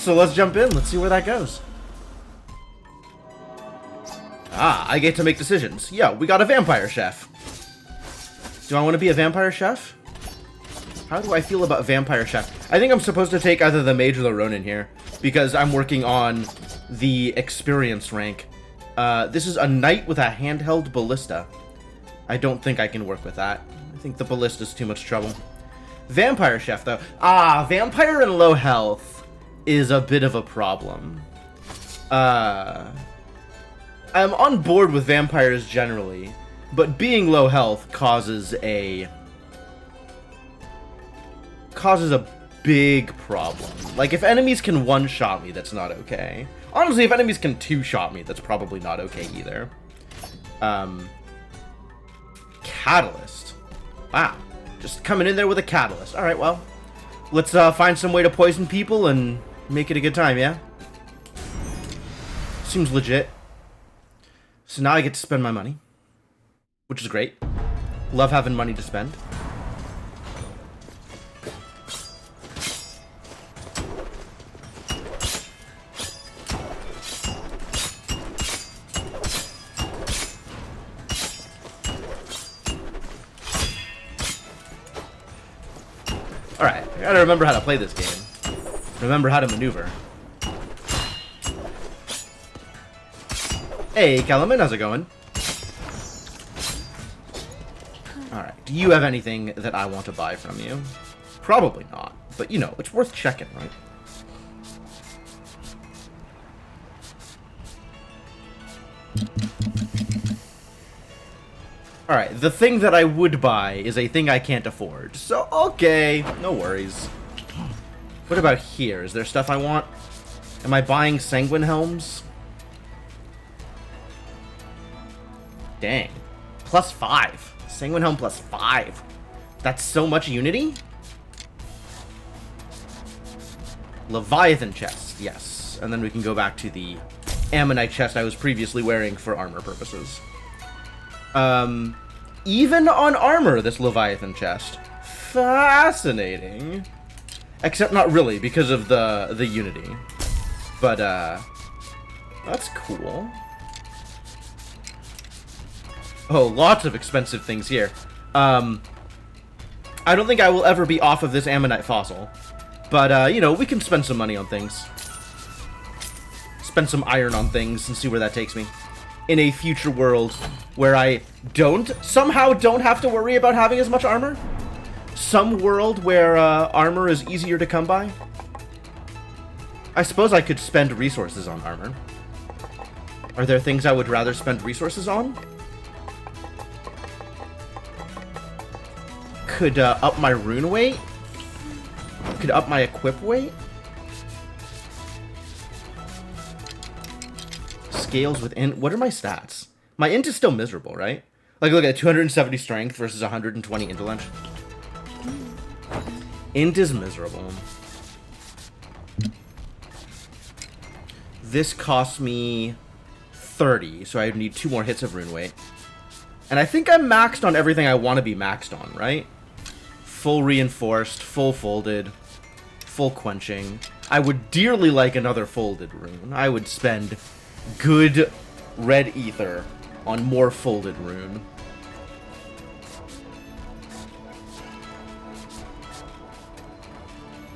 so let's jump in. Let's see where that goes. Ah, I get to make decisions. Yo, we got a vampire chef. Do I want to be a vampire chef? How do I feel about vampire chef? I think I'm supposed to take either the mage or the ronin here, because I'm working on the experience rank. This is a knight with a handheld ballista. I don't think I can work with that. I think the ballista's too much trouble. Vampire chef, though. Ah, vampire and low health is a bit of a problem. I'm on board with vampires generally, but being low health causes a big problem. Like, if enemies can one-shot me, that's not okay. Honestly, if enemies can two-shot me, that's probably not okay either. Catalyst. Wow. Just coming in there with a catalyst. Alright, well. Let's find some way to poison people and make it a good time, yeah? Seems legit. So now I get to spend my money, which is great. Love having money to spend. Alright, I gotta remember how to play this game. Remember how to maneuver. Hey, Kellerman, how's it going? Alright, do you have anything that I want to buy from you? Probably not, but you know, it's worth checking, right? Alright, the thing that I would buy is a thing I can't afford. So, okay, no worries. What about here? Is there stuff I want? Am I buying Sanguine Helms? Dang. +5. Sanguine Helm +5. That's so much unity? Leviathan chest, yes. And then we can go back to the Ammonite chest I was previously wearing for armor purposes. Even on armor, this Leviathan chest. Fascinating. Except not really, because of the unity. But, that's cool. Oh, lots of expensive things here. I don't think I will ever be off of this Ammonite fossil. But, you know, we can spend some money on things. Spend some iron on things and see where that takes me. In a future world where I somehow don't have to worry about having as much armor. Some world where armor is easier to come by. I suppose I could spend resources on armor. Are there things I would rather spend resources on? Could up my rune weight? Could up my equip weight? Scales with int. What are my stats? My int is still miserable, right? Like, look at 270 strength versus 120 intellect. Int is miserable. This costs me 30, so I need 2 more hits of rune weight. And I think I'm maxed on everything I want to be maxed on, right? Full reinforced, full folded, full quenching. I would dearly like another folded rune. I would spend good red ether on more folded rune.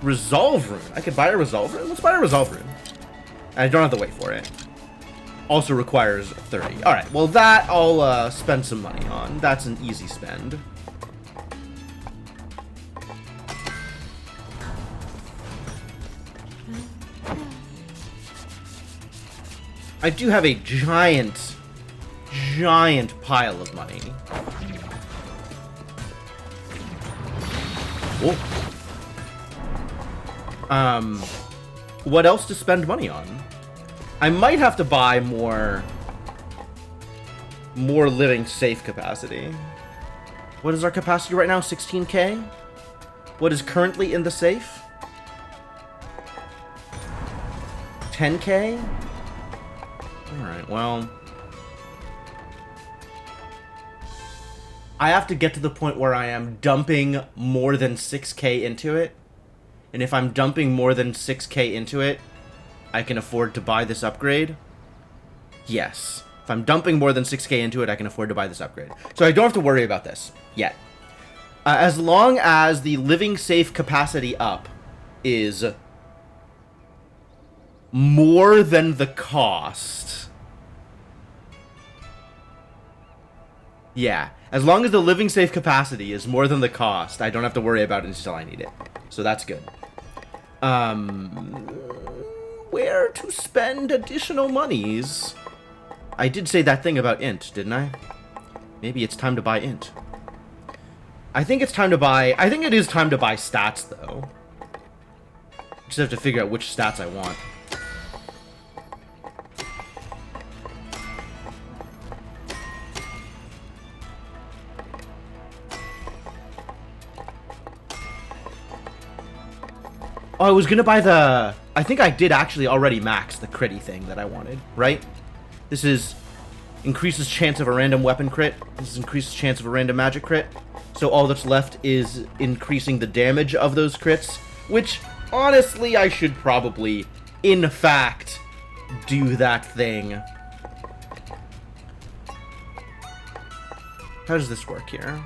Resolve rune. I could buy a resolve rune. Let's buy a resolve rune. I don't have to wait for it. Also requires 30. Alright, well that I'll spend some money on. That's an easy spend. I do have a giant pile of money. Whoa. What else to spend money on? I might have to buy more living safe capacity. What is our capacity right now? 16k? What is currently in the safe? 10k? Alright, well, I have to get to the point where I am dumping more than 6k into it. And if I'm dumping more than 6k into it, I can afford to buy this upgrade. Yes. If I'm dumping more than 6k into it, I can afford to buy this upgrade. So I don't have to worry about this yet. As long as the living safe capacity up is more than the cost. Yeah. As long as the living safe capacity is more than the cost, I don't have to worry about it until I need it. So that's good. Where to spend additional monies? I did say that thing about int, didn't I? Maybe it's time to buy int. I think it's time to buy... I think it is time to buy stats, though. Just have to figure out which stats I want. Oh, I was gonna buy the... I think I did actually already max the critty thing that I wanted, right? This is... increases chance of a random weapon crit. This is increases chance of a random magic crit. So all that's left is increasing the damage of those crits, which, honestly, I should probably, in fact, do that thing. How does this work here?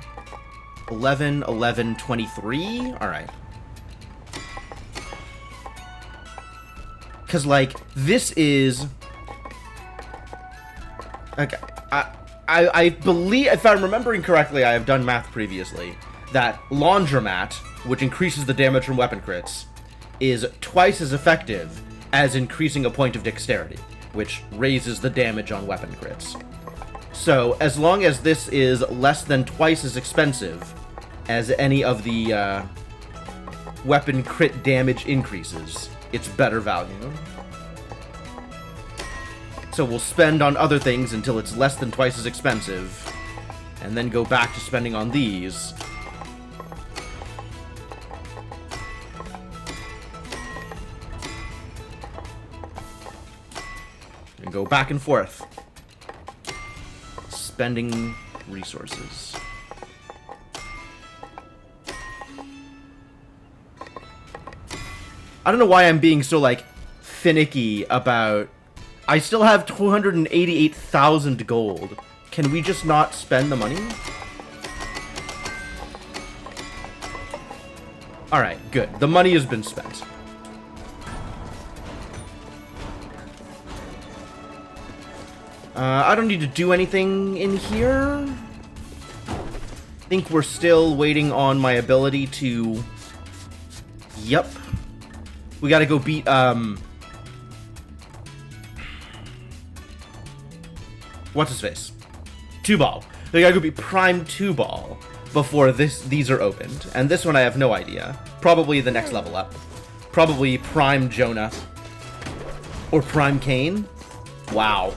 11, 11, 23? Alright. Because, like, this is... Okay, I believe, if I'm remembering correctly, I have done math previously, that Laundromat, which increases the damage from weapon crits, is twice as effective as increasing a point of dexterity, which raises the damage on weapon crits. So, as long as this is less than twice as expensive as any of the weapon crit damage increases, it's better value. So we'll spend on other things until it's less than twice as expensive, and then go back to spending on these. And go back and forth. Spending resources. I don't know why I'm being so, like, finicky about... I still have 288,000 gold. Can we just not spend the money? Alright, good. The money has been spent. I don't need to do anything in here. I think we're still waiting on my ability to... Yep. We gotta go beat, what's his face? 2-ball. We gotta go beat Prime 2-ball before these are opened. And this one I have no idea. Probably the next level up. Probably Prime Jonah. Or Prime Cain. Wow.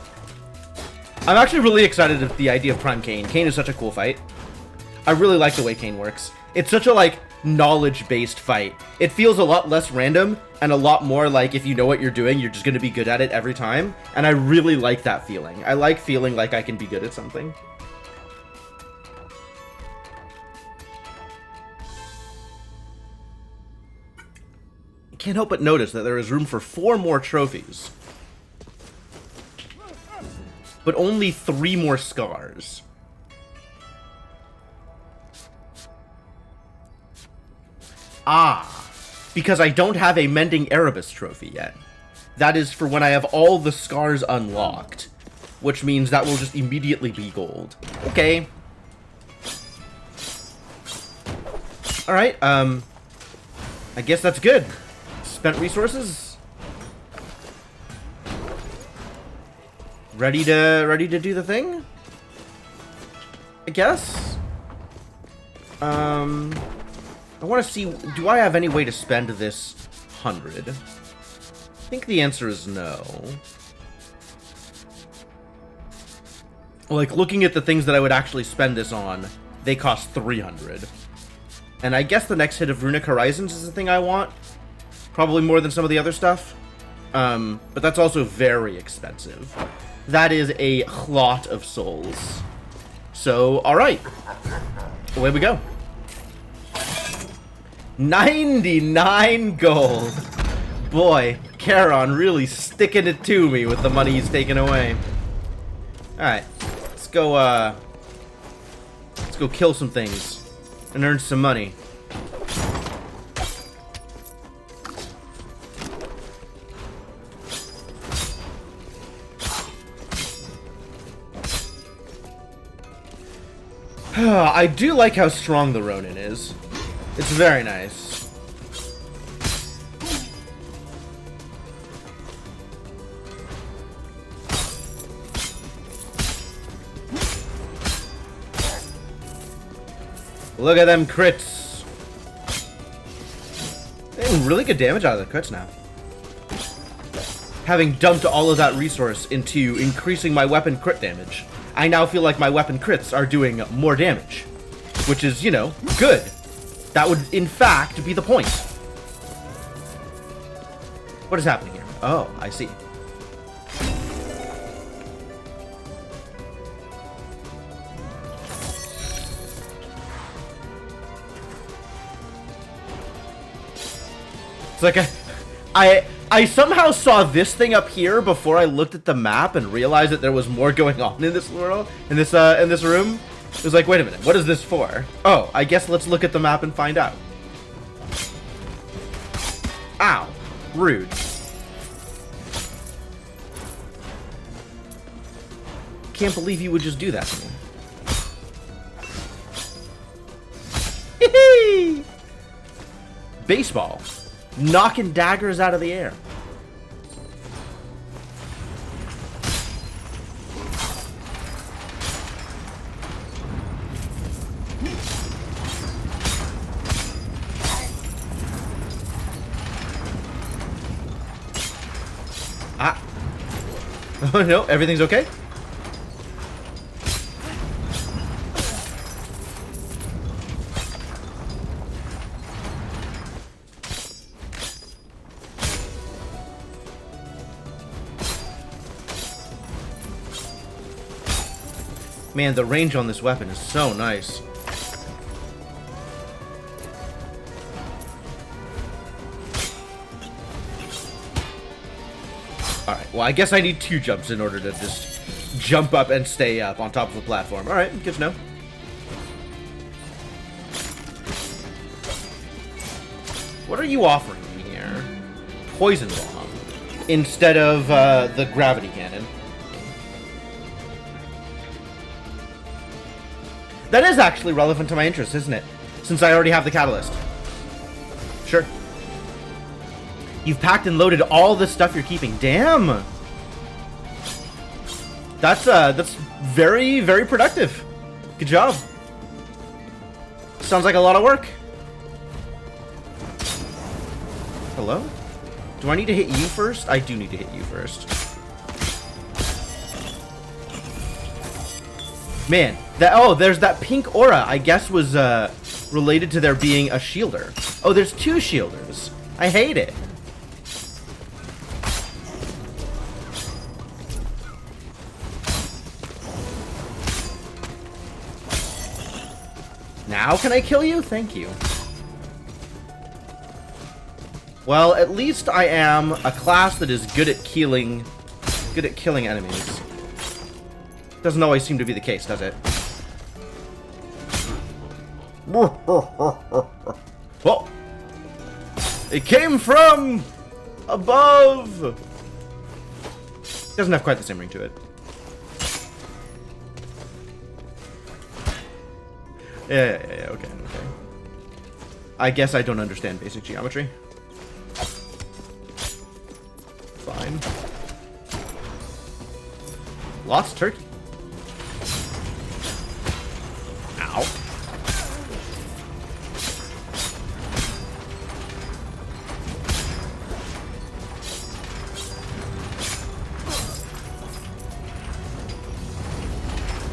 I'm actually really excited at the idea of Prime Cain. Cain is such a cool fight. I really like the way Cain works. It's such a, like, knowledge-based fight. It feels a lot less random and a lot more like if you know what you're doing, you're just going to be good at it every time. And I really like that feeling. I like feeling like I can be good at something. I can't help but notice that there is room for 4 more trophies. But only 3 more scars. Ah, because I don't have a Mending Erebus trophy yet. That is for when I have all the scars unlocked, which means that will just immediately be gold. Okay. Alright, I guess that's good. Spent resources. Ready to do the thing? I guess. I want to see, do I have any way to spend this 100? I think the answer is no. Like, looking at the things that I would actually spend this on, they cost 300. And I guess the next hit of Runic Horizons is the thing I want. Probably more than some of the other stuff. But that's also very expensive. That is a lot of souls. So, alright. Away we go. 99 gold. Boy, Charon really sticking it to me with the money he's taken away. Alright, let's go kill some things and earn some money. I do like how strong the Ronin is. It's very nice. Look at them crits. They're getting really good damage out of the crits now. Having dumped all of that resource into increasing my weapon crit damage, I now feel like my weapon crits are doing more damage. Which is, you know, good. That would, in fact, be the point. What is happening here? Oh, I see. It's like I somehow saw this thing up here before I looked at the map and realized that there was more going on in this world, in this room. It was like, wait a minute, what is this for? Oh, I guess let's look at the map and find out. Ow, rude. Can't believe you would just do that to me. Baseball. Knocking daggers out of the air. Ah. Oh no, everything's okay? Man, the range on this weapon is so nice. Alright, well, I guess I need 2 jumps in order to just jump up and stay up on top of a platform. Alright, good to know. What are you offering me here? Poison bomb. Instead of the gravity cannon. That is actually relevant to my interests, isn't it? Since I already have the catalyst. Sure. You've packed and loaded all the stuff you're keeping. Damn! That's very, very productive. Good job. Sounds like a lot of work. Hello? Do I need to hit you first? I do need to hit you first. Man, there's that pink aura, I guess was related to there being a shielder. Oh, there's 2 shielders. I hate it. Now can I kill you? Thank you. Well, at least I am a class that is good at killing enemies. Doesn't always seem to be the case, does it? Whoa! It came from above! Doesn't have quite the same ring to it. Yeah, okay. I guess I don't understand basic geometry. Fine. Lost turkey. Ow.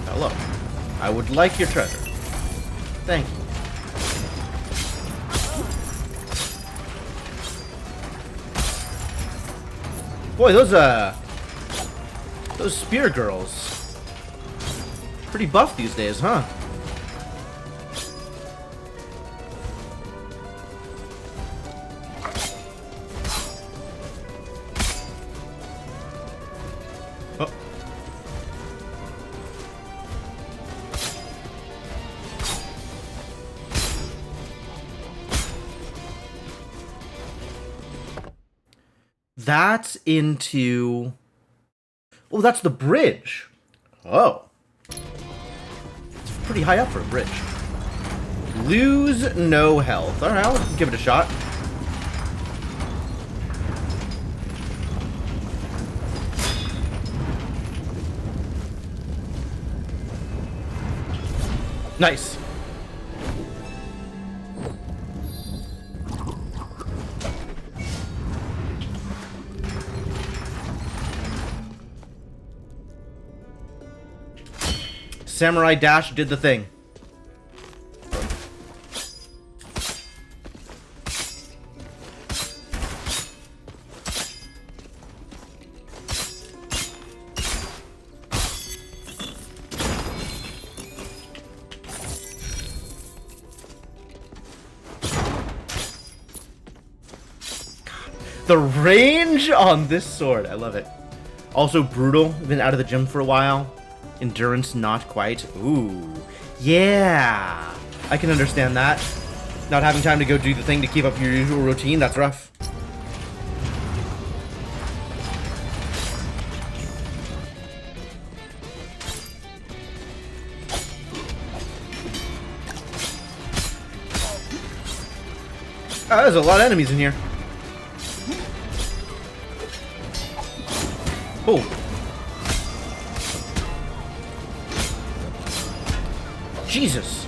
Hello. I would like your treasure. Thank you. Boy, those spear girls. Pretty buff these days, huh? Oh. That's into... Oh, that's the bridge. Oh. It's pretty high up for a bridge. Lose no health. Alright, I'll give it a shot. Nice. Samurai Dash did the thing. The range on this sword, I love it. Also brutal, been out of the gym for a while. Endurance, not quite. Ooh, yeah. I can understand that. Not having time to go do the thing to keep up your usual routine, that's rough. There's a lot of enemies in here. Oh. Jesus.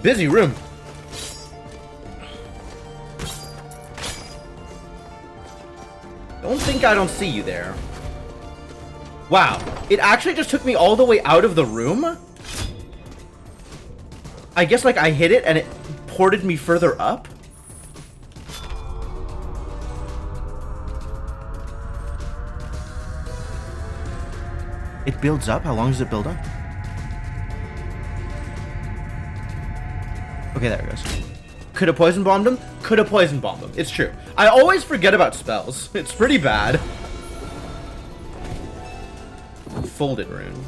Busy room. Don't think I don't see you there. Wow, it actually just took me all the way out of the room? I guess, like, I hit it and it ported me further up? It builds up? How long does it build up? Okay, there it goes. Could have poison bombed him? Could have poison bombed him. It's true. I always forget about spells. It's pretty bad. Folded rune.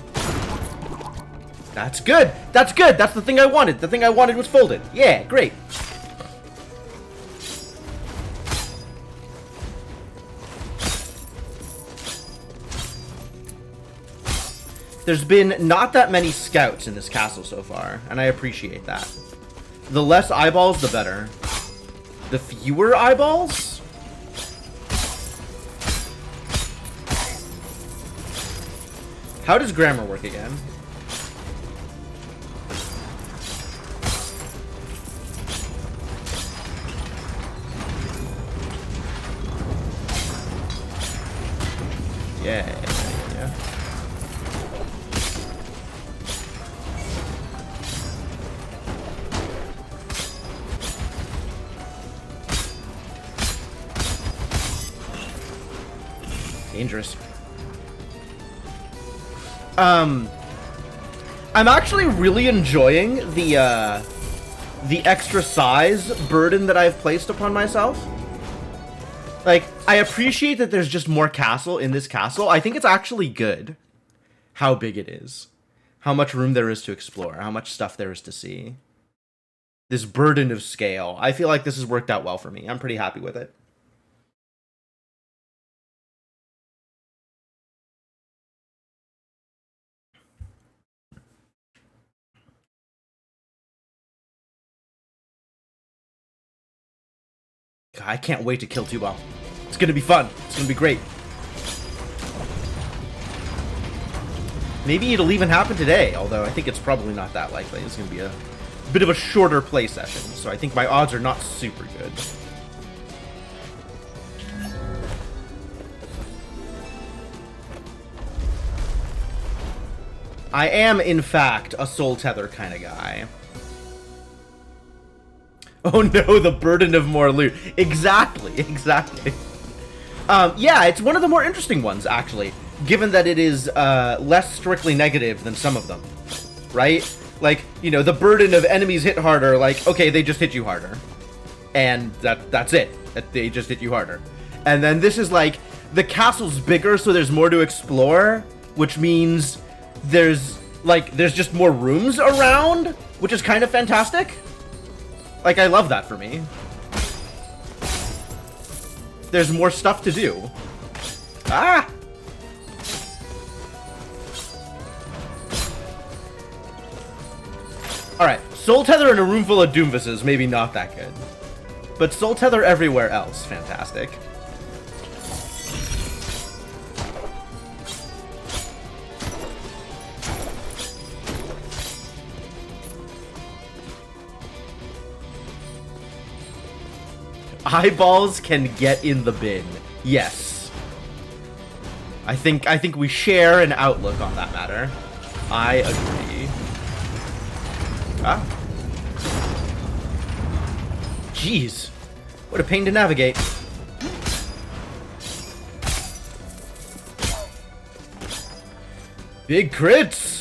That's good. That's good. That's the thing I wanted. The thing I wanted was folded. Yeah, great. There's been not that many scouts in this castle so far, and I appreciate that. The less eyeballs, the better. The fewer eyeballs? How does grammar work again? Yeah. Dangerous. I'm actually really enjoying the extra size burden that I've placed upon myself. Like, I appreciate that there's just more castle in this castle. I think it's actually good how big it is. How much room there is to explore. How much stuff there is to see. This burden of scale. I feel like this has worked out well for me. I'm pretty happy with it. God, I can't wait to kill Tuba. It's gonna be fun. It's gonna be great. Maybe it'll even happen today, although I think it's probably not that likely. It's gonna be a bit of a shorter play session, so I think my odds are not super good. I am, in fact, a soul tether kind of guy. Oh no, the burden of more loot. Exactly, exactly. Yeah, it's one of the more interesting ones, actually, given that it is less strictly negative than some of them, right? Like, you know, the burden of enemies hit harder, like, okay, they just hit you harder. And that's it. They just hit you harder. And then this is like, the castle's bigger, so there's more to explore, which means there's just more rooms around, which is kind of fantastic. Like, I love that for me. There's more stuff to do. Ah! Alright, Soul Tether in a room full of Doomvises, maybe not that good. But Soul Tether everywhere else, fantastic. Eyeballs can get in the bin. Yes. I think we share an outlook on that matter. I agree. Ah. Jeez. What a pain to navigate. Big crits!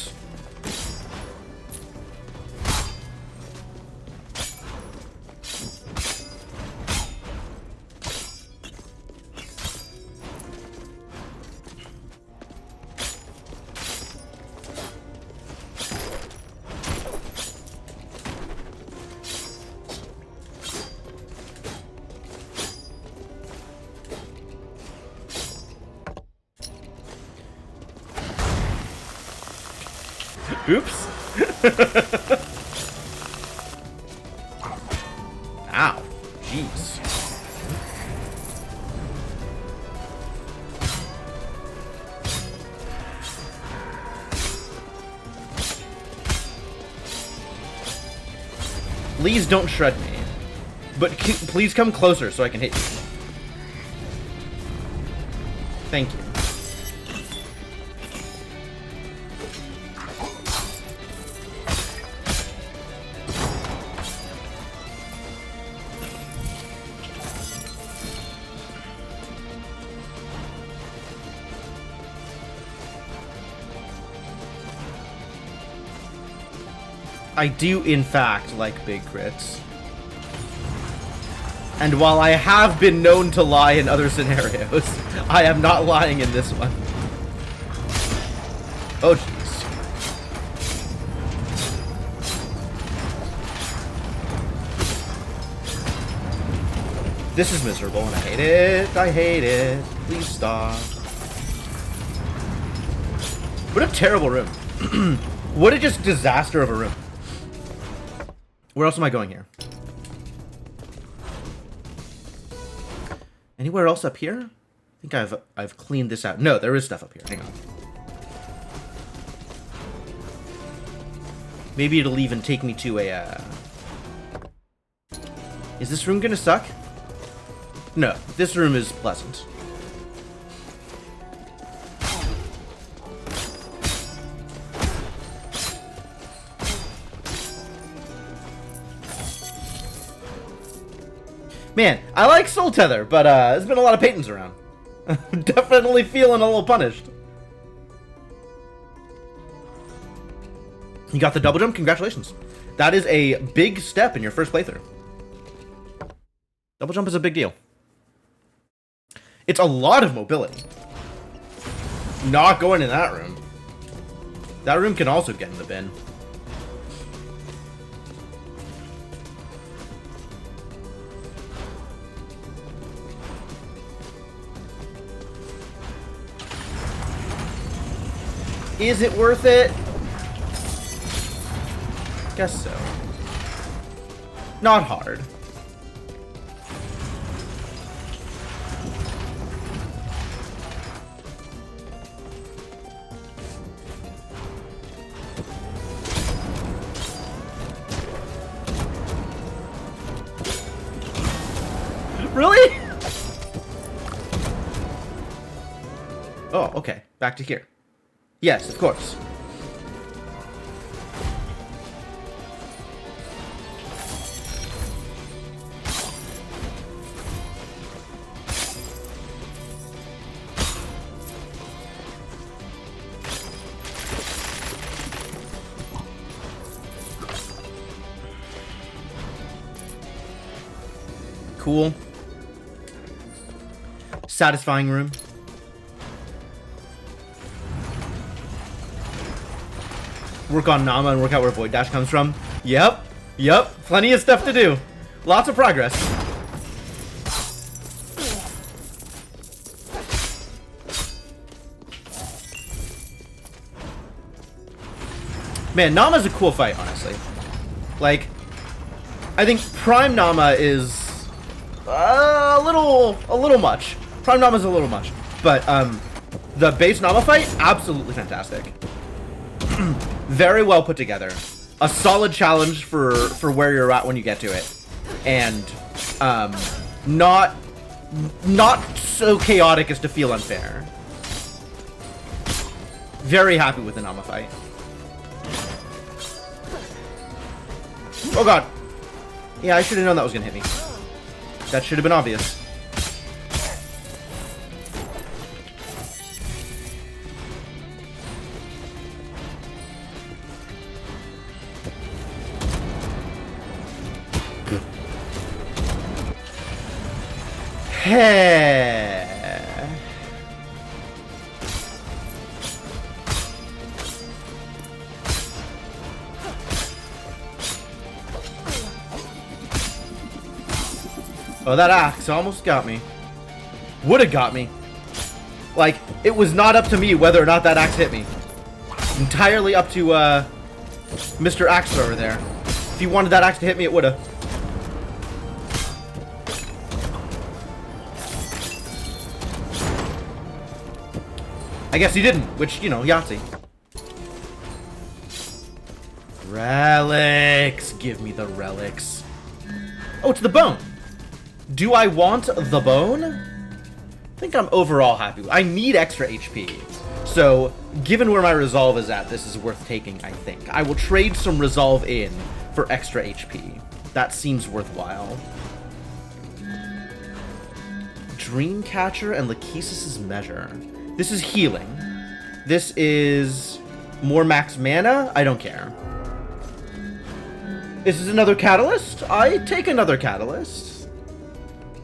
Oops. Ow. Jeez. Please don't shred me. But please come closer so I can hit you. Thank you. I do, in fact, like big crits. And while I have been known to lie in other scenarios, I am not lying in this one. Oh, jeez. This is miserable, and I hate it. I hate it. Please stop. What a terrible room. What a just disaster of a room. Where else am I going here? Anywhere else up here? I think I've cleaned this out. No, there is stuff up here. Hang on. Maybe it'll even take me to a... Is this room gonna suck? No, this room is pleasant. Man, I like Soul Tether, but there's been a lot of Paytons around. Definitely feeling a little punished. You got the double jump? Congratulations. That is a big step in your first playthrough. Double jump is a big deal. It's a lot of mobility. Not going in that room. That room can also get in the bin. Is it worth it? Guess so. Not hard. Really? Oh, okay. Back to here. Yes, of course. cool. Satisfying room. Work on Nama and work out where Void Dash comes from. Yep. Yep. Plenty of stuff to do. Lots of progress. Man, Nama's a cool fight, honestly. Like, I think Prime Nama is a little much. Prime Nama's a little much. But, the base Nama fight, absolutely fantastic. Very well put together. A solid challenge for where you're at when you get to it. And, not so chaotic as to feel unfair. Very happy with the Nama fight. Oh god. Yeah, I should have known that was gonna hit me. That should have been obvious. Hey. Oh, that axe almost got me. Would've got me. Like, it was not up to me whether or not that axe hit me. Entirely up to, Mr. Axe over there. If he wanted that axe to hit me, it would've. I guess he didn't, which, you know, Yahtzee. Relics! Give me the relics. Oh, it's the bone! Do I want the bone? I think I'm overall happy. I need extra HP. So, given where my resolve is at, this is worth taking, I think. I will trade some resolve in for extra HP. That seems worthwhile. Dreamcatcher and Lachesis' Measure. This is healing. This is more max mana? I don't care. This is another catalyst? I take another catalyst.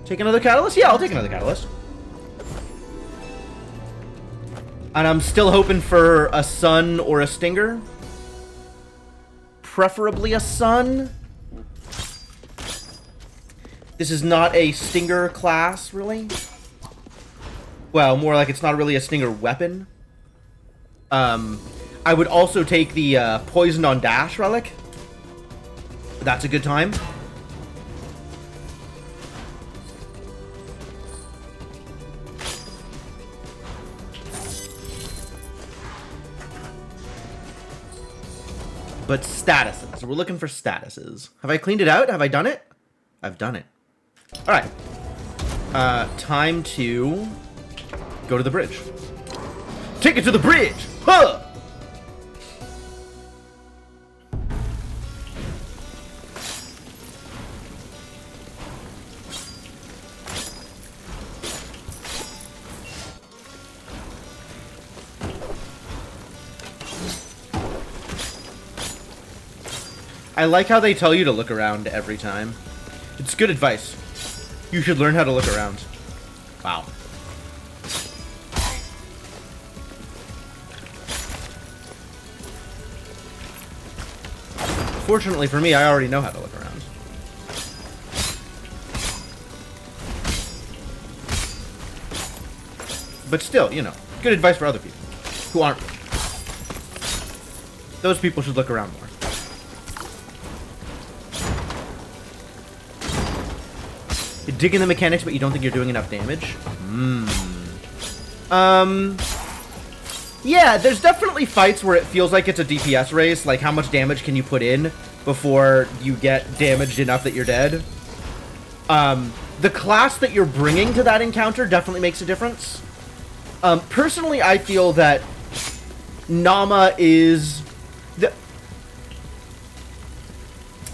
Take another catalyst? Yeah, I'll take another catalyst. And I'm still hoping for a sun or a stinger. Preferably a sun. This is not a stinger class, really. Well, more like it's not really a stinger weapon. I would also take the Poison on Dash relic. That's a good time. But statuses. We're looking for statuses. Have I cleaned it out? Have I done it? I've done it. Alright. Time to go to the bridge. Take it to the bridge! Huh! I like how they tell you to look around every time. It's good advice. You should learn how to look around. Wow. Fortunately for me, I already know how to look around. But still, you know, good advice for other people who aren't. Those people should look around more. You're digging the mechanics, but you don't think you're doing enough damage? Yeah, there's definitely fights where it feels like it's a DPS race. Like, how much damage can you put in before you get damaged enough that you're dead? The class that you're bringing to that encounter definitely makes a difference. Personally, I feel that Nama is...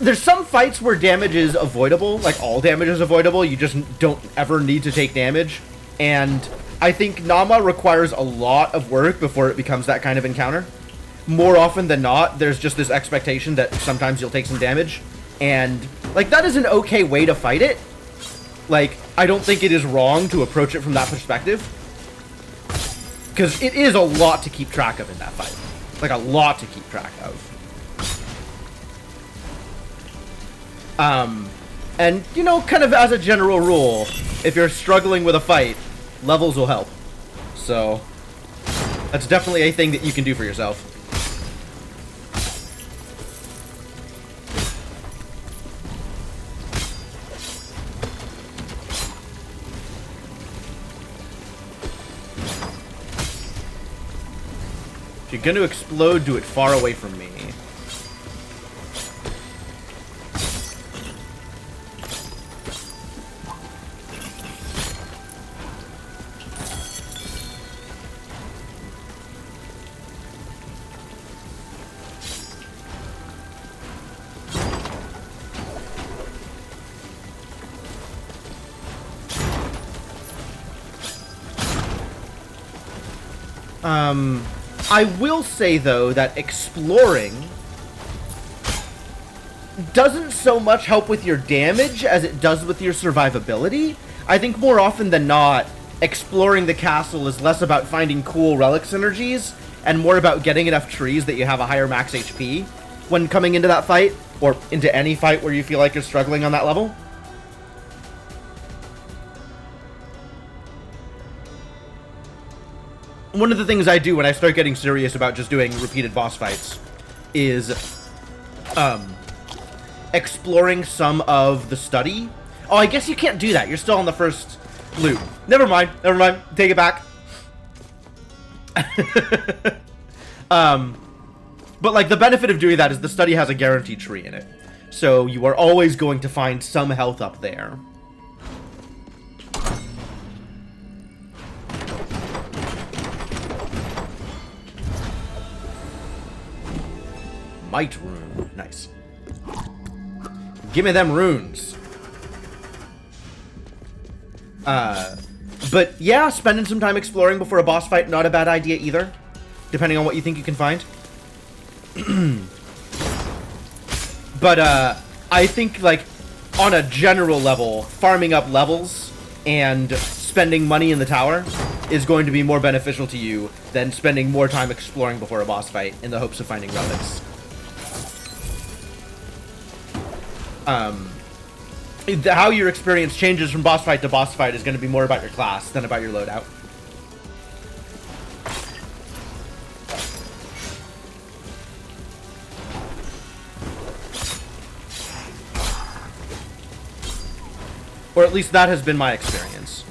There's some fights where damage is avoidable, like all damage is avoidable, you just don't ever need to take damage, and I think Nama requires a lot of work before it becomes that kind of encounter. More often than not, there's just this expectation that sometimes you'll take some damage, and, like, that is an okay way to fight it, Like, I don't think it is wrong to approach it from that perspective. Because it is a lot to keep track of in that fight. Like, a lot to keep track of. And, you know, kind of as a general rule, if you're struggling with a fight, levels will help. So, that's definitely a thing that you can do for yourself. If you're gonna explode, do it far away from me. I will say, though, that exploring doesn't so much help with your damage as it does with your survivability. I think more often than not, exploring the castle is less about finding cool relic synergies and more about getting enough trees that you have a higher max HP when coming into that fight, or into any fight where you feel like you're struggling on that level. One of the things I do when I start getting serious about just doing repeated boss fights is exploring some of the study. Oh, I guess you can't do that. You're still on the first loot. Never mind. Never mind. Take it back. But like the benefit of doing that is the study has a guaranteed tree in it. So you are always going to find some health up there. Might rune. Nice. Give me them runes. But yeah, spending some time exploring before a boss fight, not a bad idea either. Depending on what you think you can find. But, I think, like, on a general level, farming up levels and spending money in the tower is going to be more beneficial to you than spending more time exploring before a boss fight in the hopes of finding relics. How your experience changes from boss fight to boss fight is going to be more about your class than about your loadout. Or at least that has been my experience.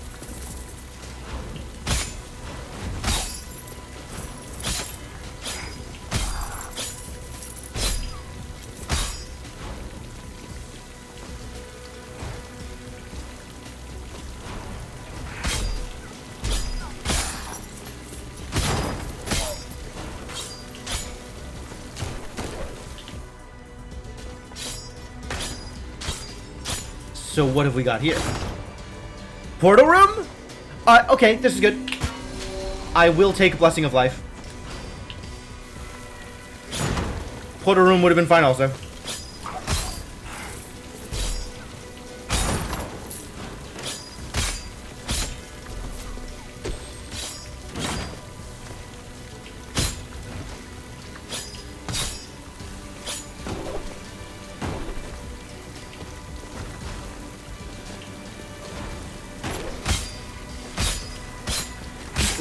So what have we got here? Portal room? Okay, this is good. I will take Blessing of Life. Portal room would have been fine also.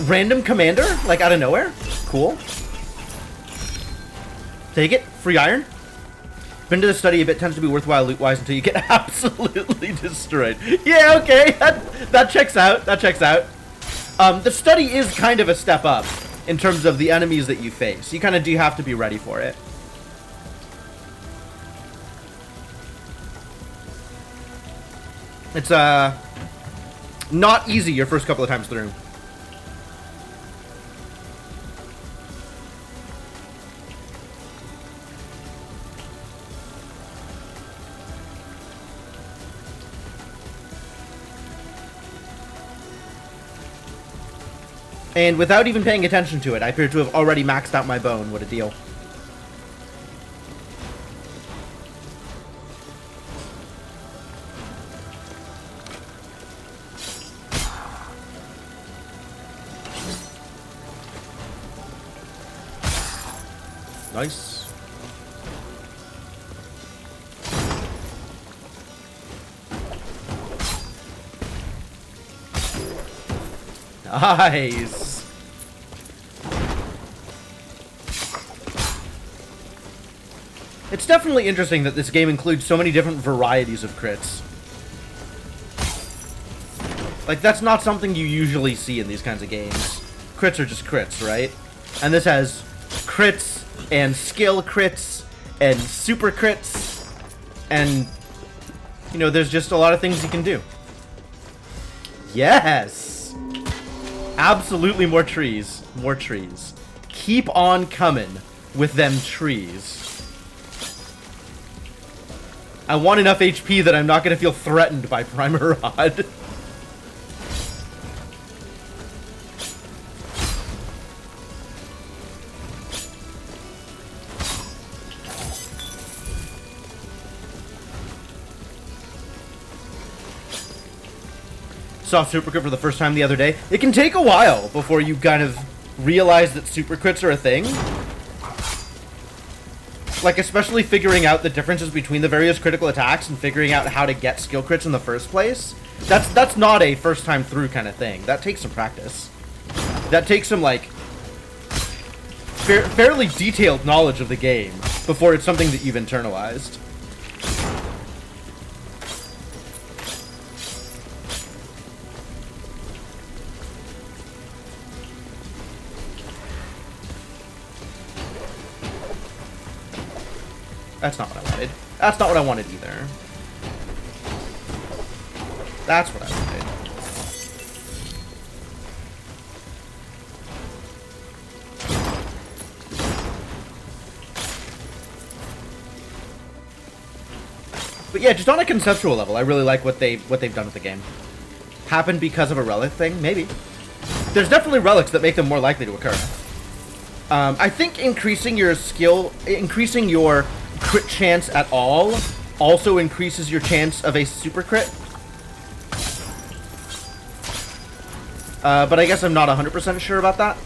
Random commander? Like, out of nowhere? Cool. Take it. Free iron. Been to the study a bit. Tends to be worthwhile loot-wise until you get absolutely destroyed. Yeah, okay. That checks out. That checks out. The study is kind of a step up in terms of the enemies that you face. You kind of do have to be ready for it. It's, not easy your first couple of times through. And without even paying attention to it, I appear to have already maxed out my bone. What a deal. Nice. Nice. It's definitely interesting that this game includes so many different varieties of crits. Like, that's not something you usually see in these kinds of games. Crits are just crits, right? And this has crits and skill crits and super crits. And, you know, there's just a lot of things you can do. Yes! Absolutely more trees. More trees. Keep on coming with them trees. I want enough HP that I'm not going to feel threatened by Primer Rod. Saw Super Crit for the first time the other day. It can take a while before you kind of realize that Super Crits are a thing. Like, especially figuring out the differences between the various critical attacks and figuring out how to get skill crits in the first place. That's not a first time through kind of thing. That takes some practice. That takes some, like, fairly detailed knowledge of the game before it's something that you've internalized. That's not what I wanted. That's not what I wanted either. That's what I wanted. But yeah, just on a conceptual level, I really like what they've done with the game. Happened because of a relic thing? Maybe. There's definitely relics that make them more likely to occur. I think increasing your crit chance at all also increases your chance of a super crit. But I guess I'm not 100% sure about that.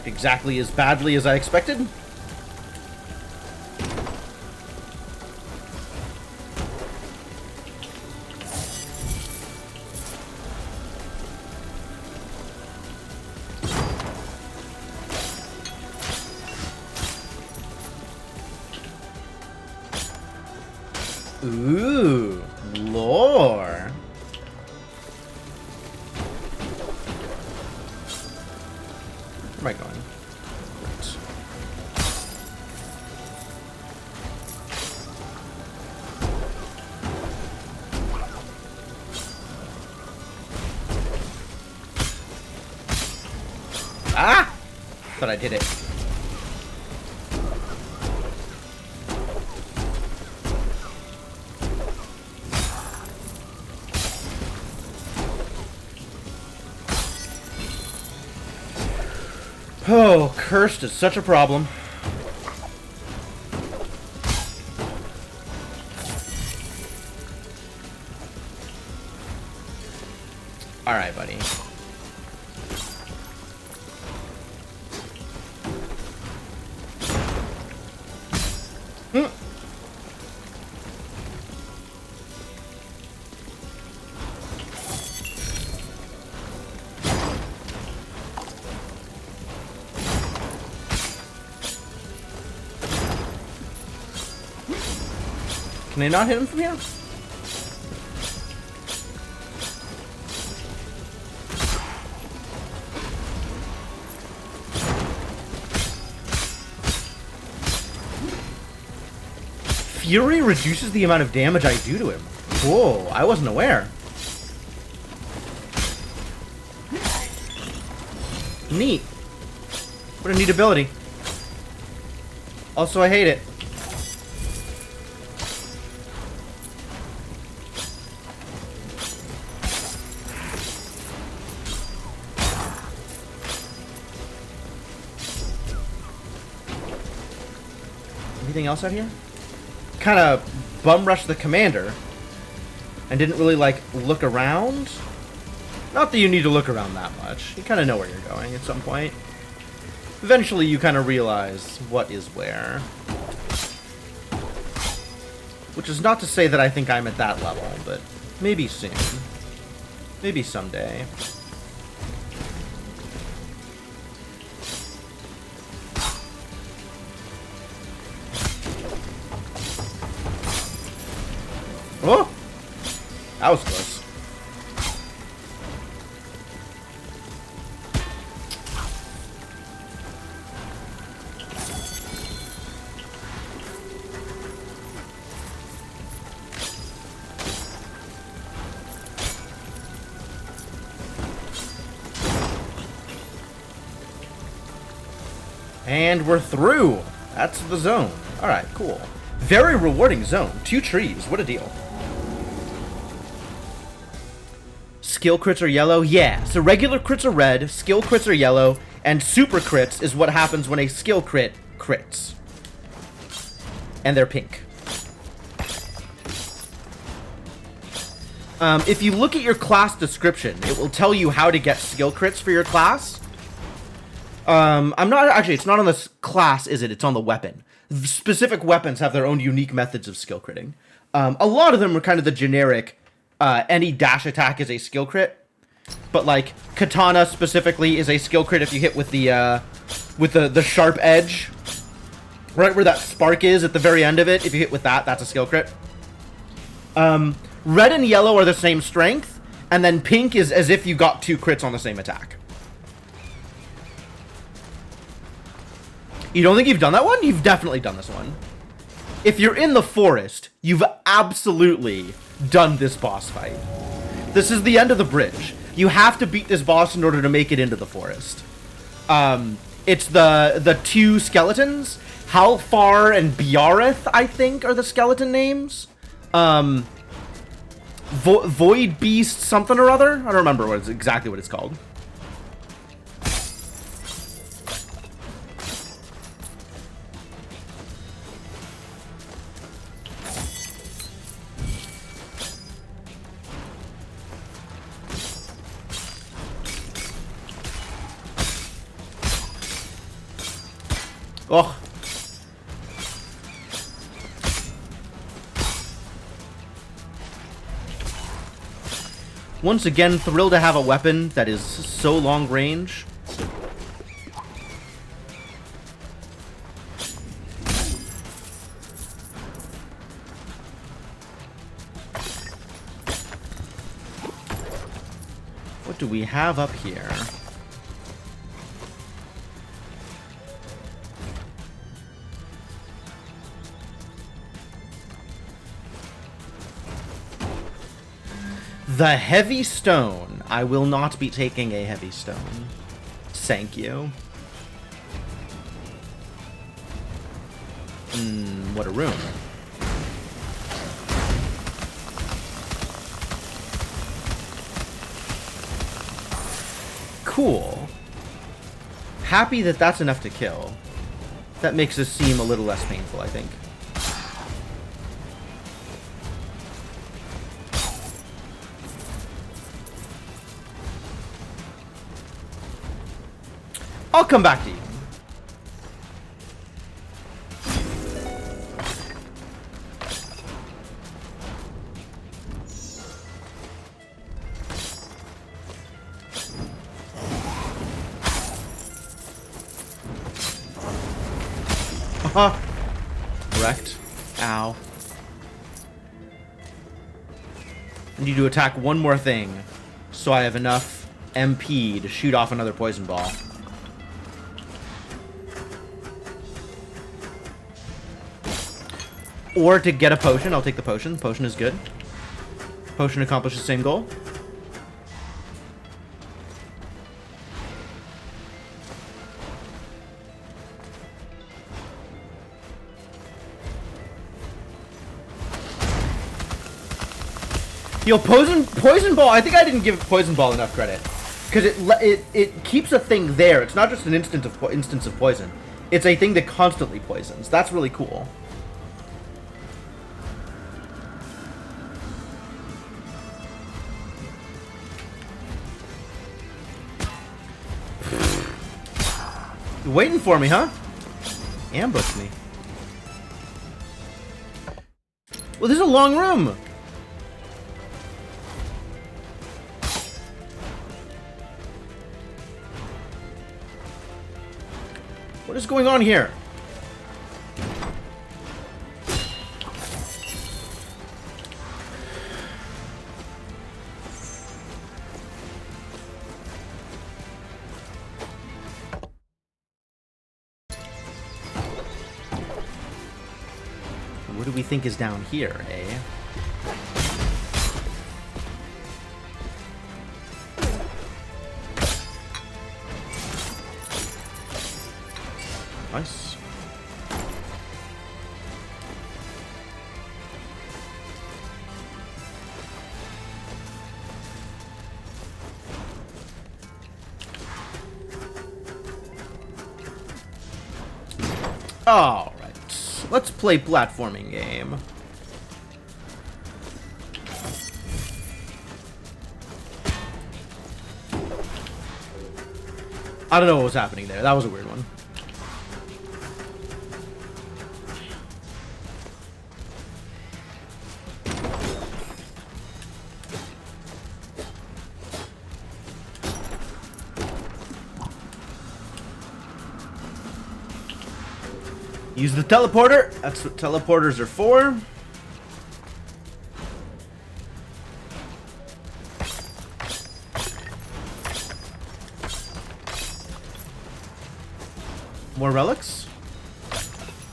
Exactly as badly as I expected. Ooh, lore. Where am I going? Ah! Thought I did it. Oh, cursed is such a problem. Alright, buddy. Can I not hit him from here? Fury reduces the amount of damage I do to him. Whoa, I wasn't aware. Neat. What a neat ability. Also, I hate it. Anything else out here? Kind of bum rushed the commander and didn't really, like, look around. Not that you need to look around that much. You kind of know where you're going at some point. Eventually, you kind of realize what is where. Which is not to say that I think I'm at that level, but maybe soon. Maybe someday. Oh! That was close. And we're through. That's the zone. Alright, cool. Very rewarding zone. 2 trees. What a deal. Skill crits are yellow? Yeah. So regular crits are red, skill crits are yellow, and super crits is what happens when a skill crit crits. And they're pink. If you look at your class description, it will tell you how to get skill crits for your class. I'm not actually, it's not on the class, is it? It's on the weapon. Specific weapons have their own unique methods of skill critting. A lot of them are kind of the generic, any dash attack is a skill crit. But like, katana specifically is a skill crit if you hit with the sharp edge. Right where that spark is at the very end of it, if you hit with that, that's a skill crit. Red and yellow are the same strength, and then pink is as if you got 2 crits on the same attack. You don't think you've done that one? You've definitely done this one. If you're in the forest, you've absolutely done this boss fight. This is the end of the bridge. You have to beat this boss in order to make it into the forest. It's the 2 skeletons. Halfar and Biareth, I think, are the skeleton names. Void Beast something or other? I don't remember exactly what it's called. Oh. Once again, thrilled to have a weapon that is so long range. What do we have up here? The heavy stone. I will not be taking a heavy stone. Thank you. What a room. Cool. Happy that that's enough to kill. That makes this seem a little less painful, I think. I'll come back to you. Wrecked. Ow. I need to attack one more thing, so I have enough MP to shoot off another poison ball. Or to get a potion. I'll take the potion. Potion is good. Potion accomplishes the same goal. Yo, poison ball. I think I didn't give poison ball enough credit because it keeps a thing there. It's not just an instance of poison. It's a thing that constantly poisons. That's really cool. You waiting for me, huh? Ambush me. Well, this is a long room. What is going on here? What do we think is down here, eh? Nice. All right, let's play platforming game. I don't know what was happening there. That was a weird one. Use the teleporter. That's what teleporters are for. More relics?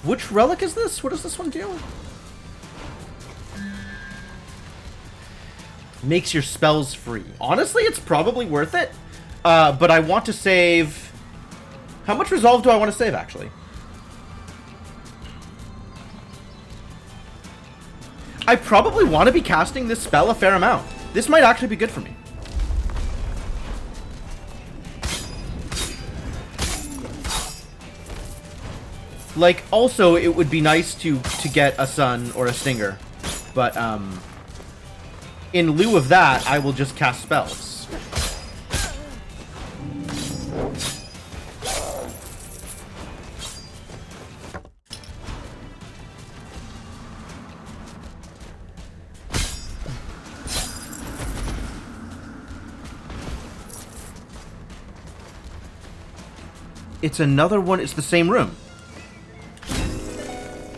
Which relic is this? What does this one do? Makes your spells free. Honestly, it's probably worth it. But I want to save... How much resolve do I want to save, actually? I probably want to be casting this spell a fair amount. This might actually be good for me. Like, also, it would be nice to get a Sun or a Stinger. But, in lieu of that, I will just cast spells. It's another one. It's the same room.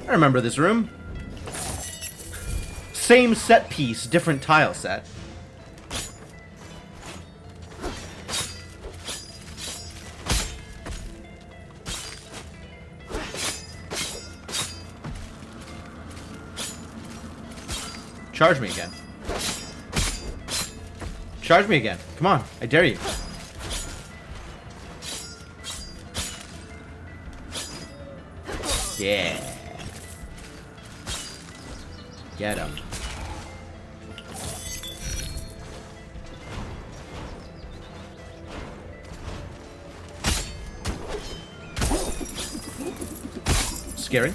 I remember this room. Same set piece, different tile set. Charge me again. Charge me again. Come on, I dare you. Yeah. Get him. Scary.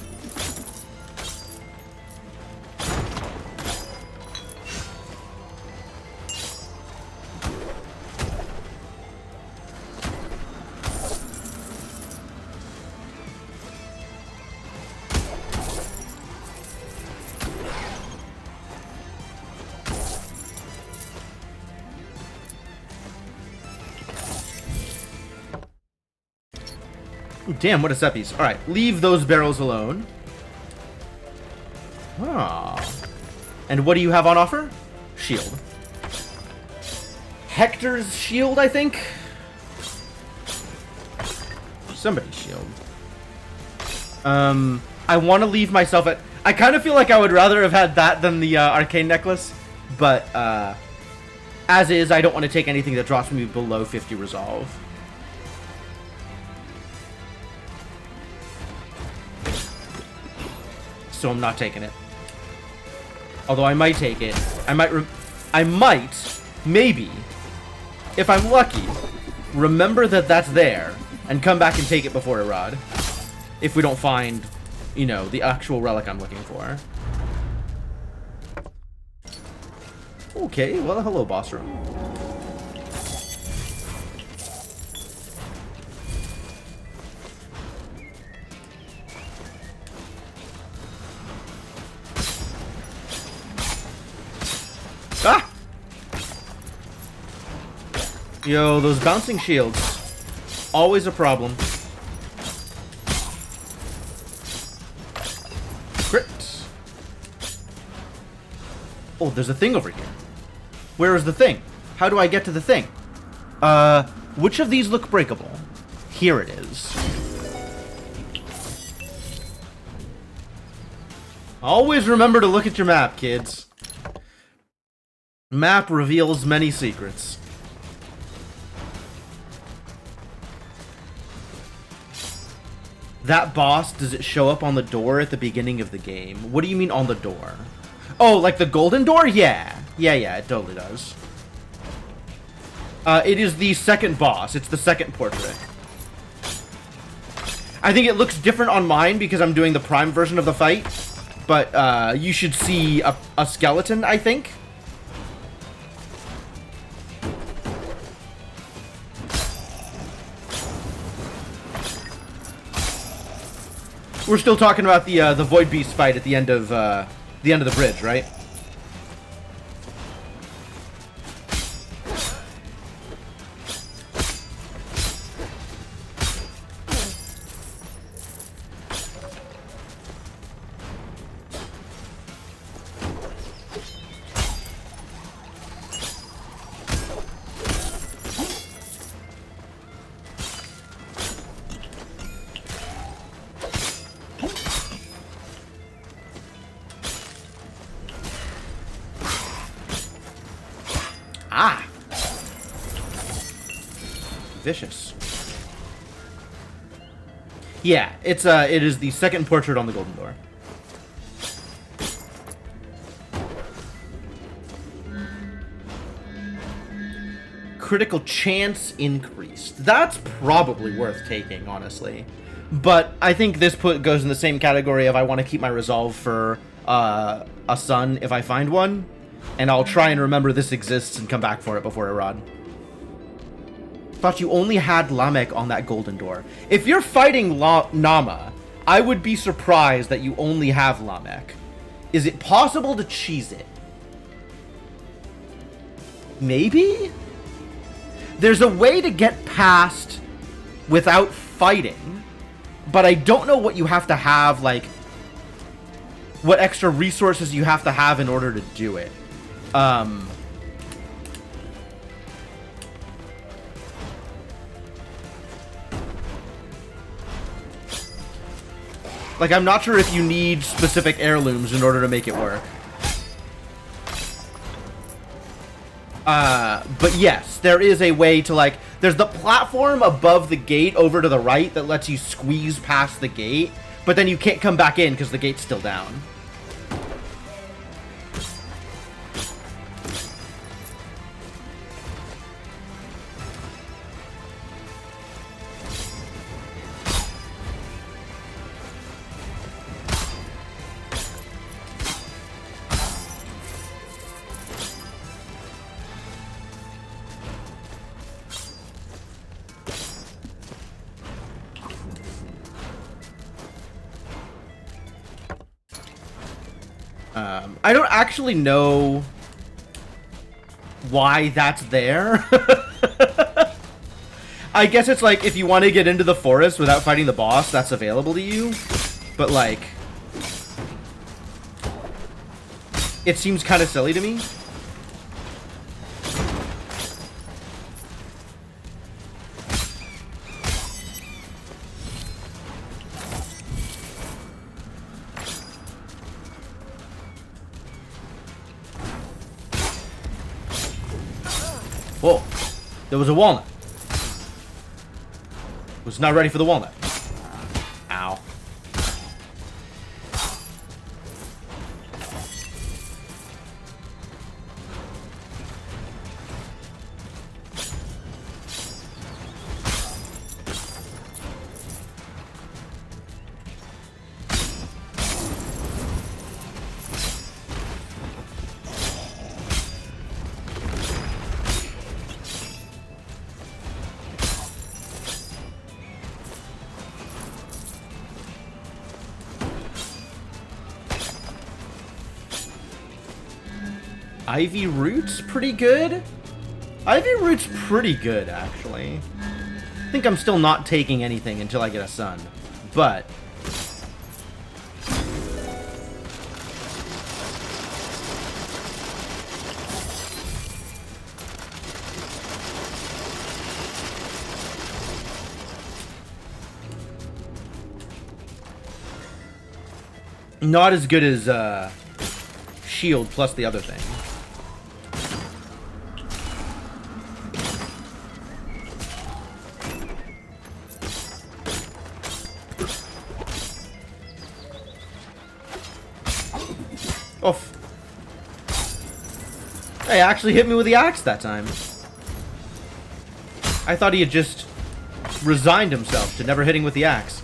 Ooh, damn, what a set piece. Alright, leave those barrels alone. Ah. And what do you have on offer? Shield. Hector's shield, I think? Somebody's shield. I want to leave myself at... I kind of feel like I would rather have had that than the arcane necklace. But, as is, I don't want to take anything that drops me below 50 resolve. So I'm not taking it. Although I might take it. I might, maybe, if I'm lucky, remember that that's there and come back and take it before Irad. if we don't find, you know, the actual relic I'm looking for. Okay, well, hello, boss room. Ah! Yo, those bouncing shields. Always a problem. Crit. Oh, there's a thing over here. Where is the thing? How do I get to the thing? Which of these look breakable? Here it is. Always remember to look at your map, kids. Map reveals many secrets. That boss, does it show up on the door at the beginning of the game? What do you mean on the door? Oh, like the golden door? Yeah. Yeah, it totally does. It is the second boss. It's the second portrait. I think it looks different on mine because I'm doing the prime version of the fight. But you should see a skeleton, I think. We're still talking about the Void Beast fight at the end of the bridge, right? Ah! Vicious. Yeah, it is the second portrait on the golden door. Critical chance increased. That's probably worth taking, honestly. But I think this goes in the same category of I want to keep my resolve for a sun if I find one. And I'll try and remember this exists and come back for it before Irad. Thought you only had Lamek on that golden door. If you're fighting Nama, I would be surprised that you only have Lamek. Is it possible to cheese it? Maybe? There's a way to get past without fighting, but I don't know what you have to have, like, what extra resources you have to have in order to do it. Like, I'm not sure if you need specific heirlooms in order to make it work. But yes, there is a way to, like, there's the platform above the gate over to the right that lets you squeeze past the gate, but then you can't come back in because the gate's still down. I don't actually know why that's there. I guess it's like if you want to get into the forest without fighting the boss, that's available to you. But like, it seems kind of silly to me. Whoa, there was a walnut. Was not ready for the walnut. Ow. Ivy Root's pretty good. Ivy Root's pretty good, actually. I think I'm still not taking anything until I get a sun. But... not as good as, shield plus the other thing. Oof. Hey, actually hit me with the axe that time. I thought he had just resigned himself to never hitting with the axe.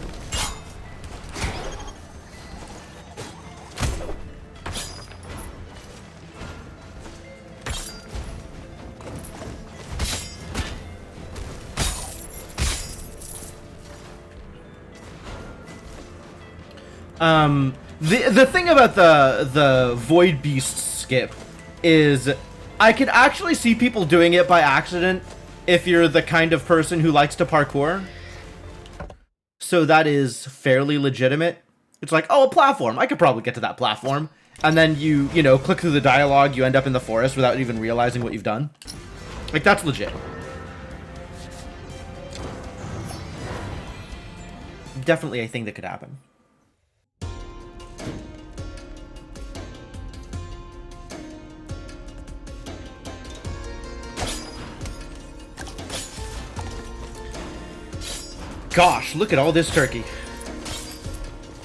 The thing about the Void Beast skip is I can actually see people doing it by accident if you're the kind of person who likes to parkour. So that is fairly legitimate. It's like, oh, a platform. I could probably get to that platform. And then you know, click through the dialogue, you end up in the forest without even realizing what you've done. Like, that's legit. Definitely a thing that could happen. Gosh, look at all this turkey.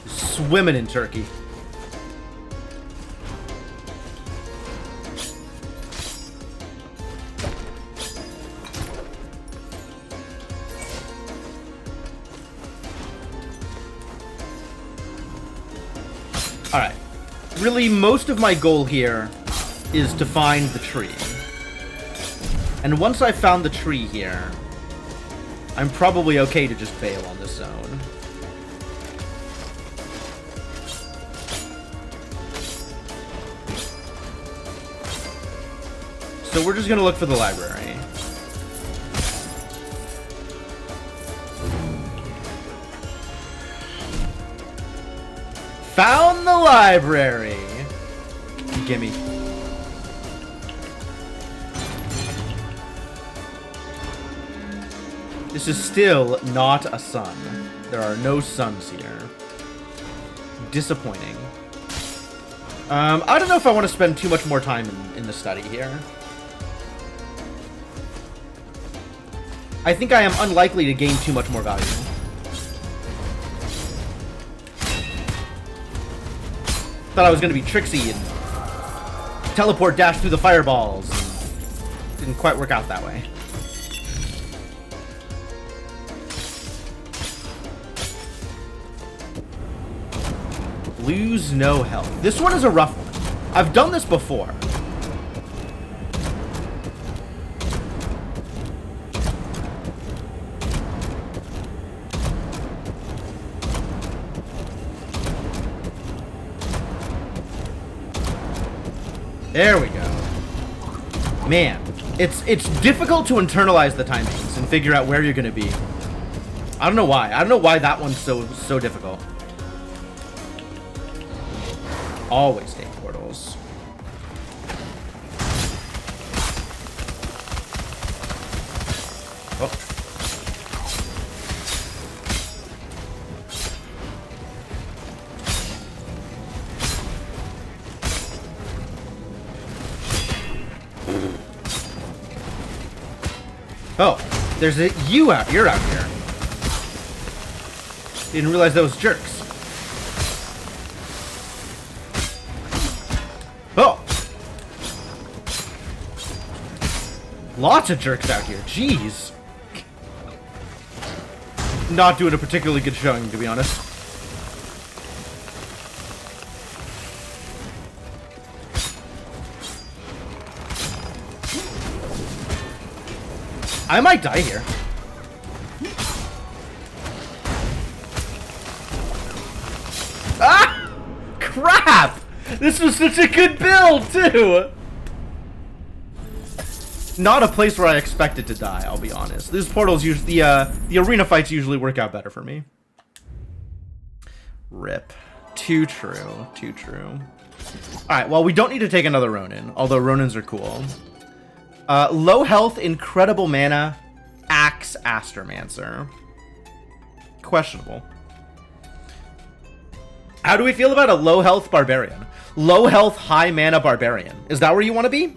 Swimming in turkey. Alright. Really, most of my goal here is to find the tree. And once I've found the tree here, I'm probably okay to just bail on this zone. So we're just gonna look for the library. Found the library! Gimme. This is still not a sun. There are no suns here. Disappointing. I don't know if I want to spend too much more time in the study here. I think I am unlikely to gain too much more value. Thought I was going to be tricksy and teleport dash through the fireballs. Didn't quite work out that way. Lose no health. This one is a rough one. I've done this before. There we go. Man, it's difficult to internalize the timings and figure out where you're gonna be. I don't know why. I don't know why that one's so difficult. Always take portals. Oh. Oh, there's a you're out here. Didn't realize those jerks. Oh! Lots of jerks out here. Jeez. Not doing a particularly good showing, to be honest. I might die here. Ah! Crap! This was such a good build, too! Not a place where I expected to die, I'll be honest. These portals usually, the arena fights usually work out better for me. Rip. Too true. Too true. Alright, well, we don't need to take another Ronin, although Ronins are cool. Low health, incredible mana, Axe Astromancer. Questionable. How do we feel about a low health Barbarian? Low health, high mana Barbarian. Is that where you want to be?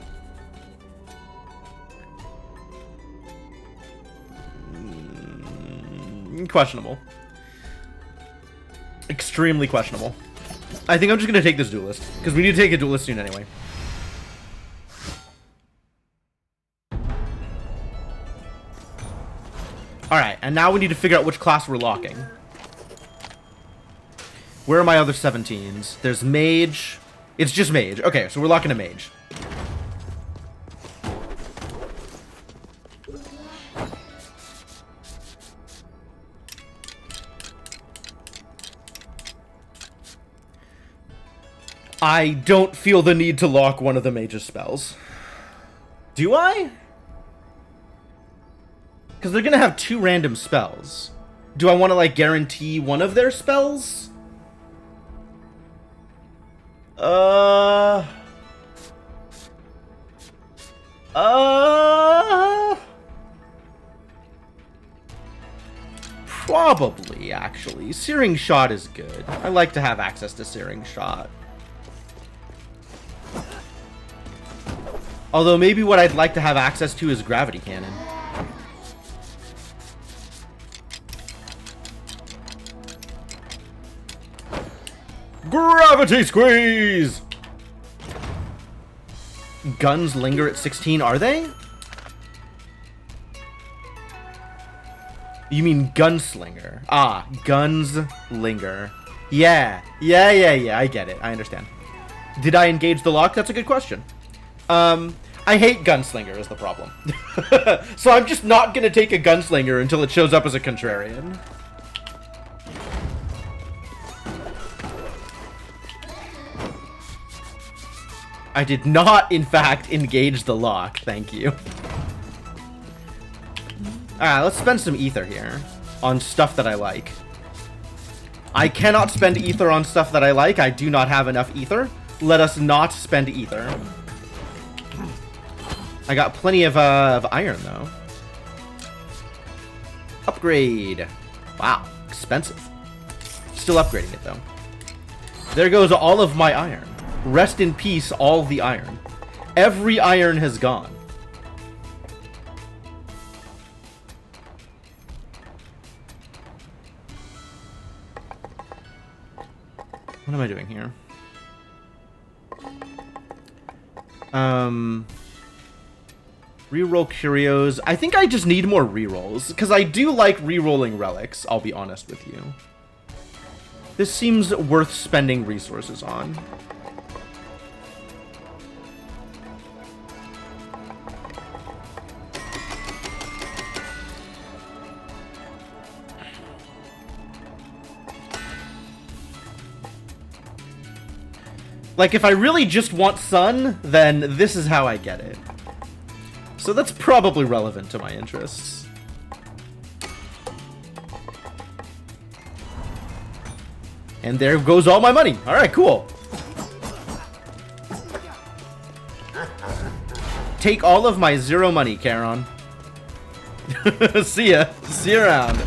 Questionable. Extremely questionable. I think I'm just going to take this duelist, because we need to take a duelist soon anyway. Alright, and now we need to figure out which class we're locking. Where are my other 17s? There's Mage. It's just Mage. Okay, so we're locking a Mage. I don't feel the need to lock one of the Mage's spells. Do I? Because they're going to have 2 random spells. Do I want to, like, guarantee one of their spells? Probably, actually. Searing Shot is good. I like to have access to Searing Shot. Although maybe what I'd like to have access to is Gravity Cannon. Gravity Squeeze! Guns linger at 16, are they? You mean Gunslinger. Ah, Guns linger. Yeah, I get it. I understand. Did I engage the lock? That's a good question. I hate Gunslinger is the problem. So I'm just not gonna take a Gunslinger until it shows up as a Contrarian. I did not, in fact, engage the lock. Thank you. Alright, let's spend some ether here on stuff that I like. I cannot spend ether on stuff that I like. I do not have enough ether. Let us not spend ether. I got plenty of iron, though. Upgrade. Wow, expensive. Still upgrading it, though. There goes all of my iron. Rest in peace, all the iron. Every iron has gone. What am I doing here? Reroll curios. I think I just need more rerolls, because I do like rerolling relics, I'll be honest with you. This seems worth spending resources on. Like, if I really just want sun, then this is how I get it. So that's probably relevant to my interests. And there goes all my money. Alright, cool. Take all of my 0 money, Charon. See ya. See you around.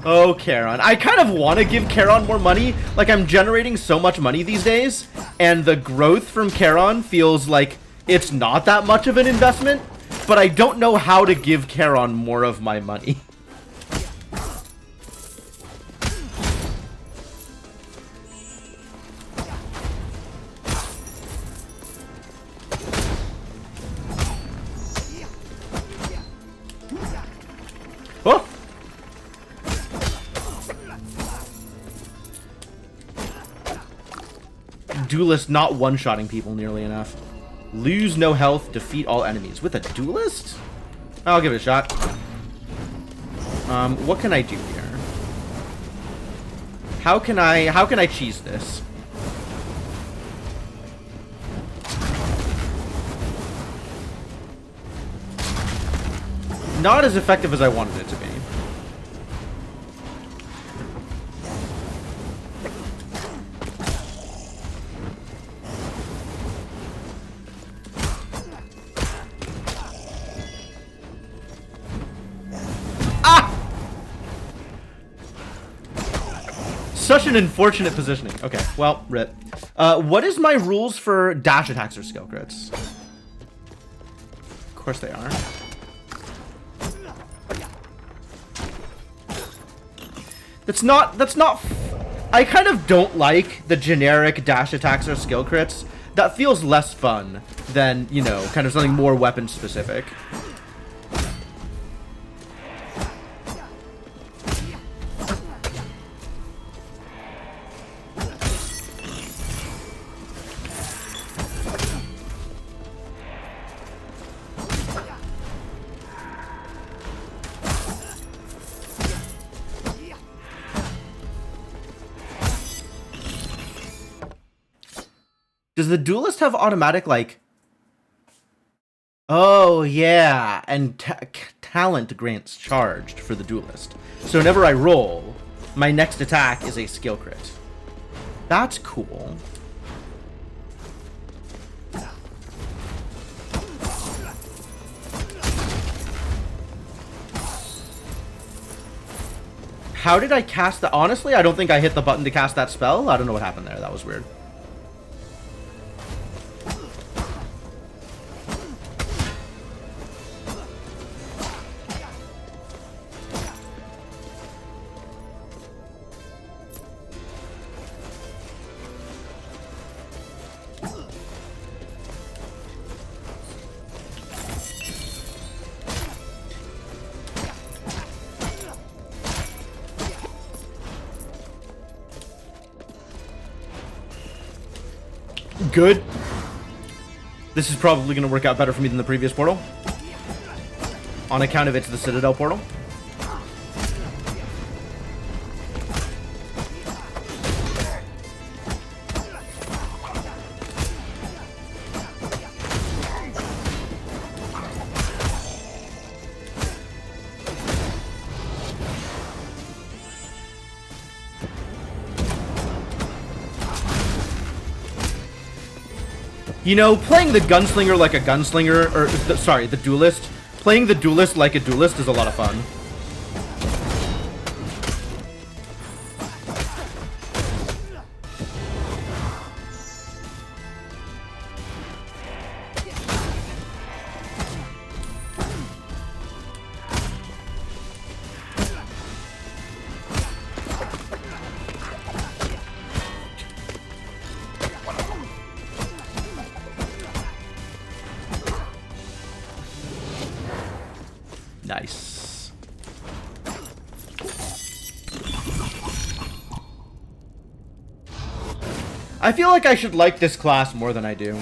Oh, Charon. I kind of want to give Charon more money. Like, I'm generating so much money these days, and the growth from Charon feels like it's not that much of an investment, but I don't know how to give Charon more of my money. Oh! Duelist not one-shotting people nearly enough. Lose no health, defeat all enemies. With a duelist? I'll give it a shot. What can I do here? How can I cheese this? Not as effective as I wanted it to be. Such an unfortunate positioning. Okay, well, rip. What is my rules for dash attacks or skill crits? Of course they are. That's not... I kind of don't like the generic dash attacks or skill crits. That feels less fun than, you know, kind of something more weapon specific. Does the duelist have automatic, like... Oh, yeah. And talent grants charged for the duelist. So whenever I roll, my next attack is a skill crit. That's cool. How did I cast that? Honestly, I don't think I hit the button to cast that spell. I don't know what happened there. That was weird. Good. This is probably going to work out better for me than the previous portal. On account of it's the Citadel portal. You know, playing the gunslinger like a gunslinger, or sorry, the duelist. Playing the duelist like a duelist is a lot of fun. Nice. I feel like I should like this class more than I do.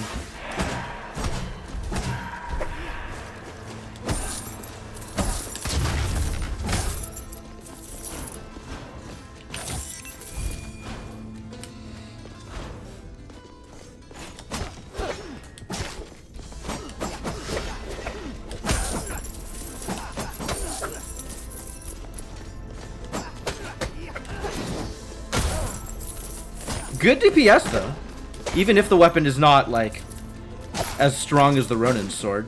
Good DPS though, even if the weapon is not like as strong as the Ronin's sword.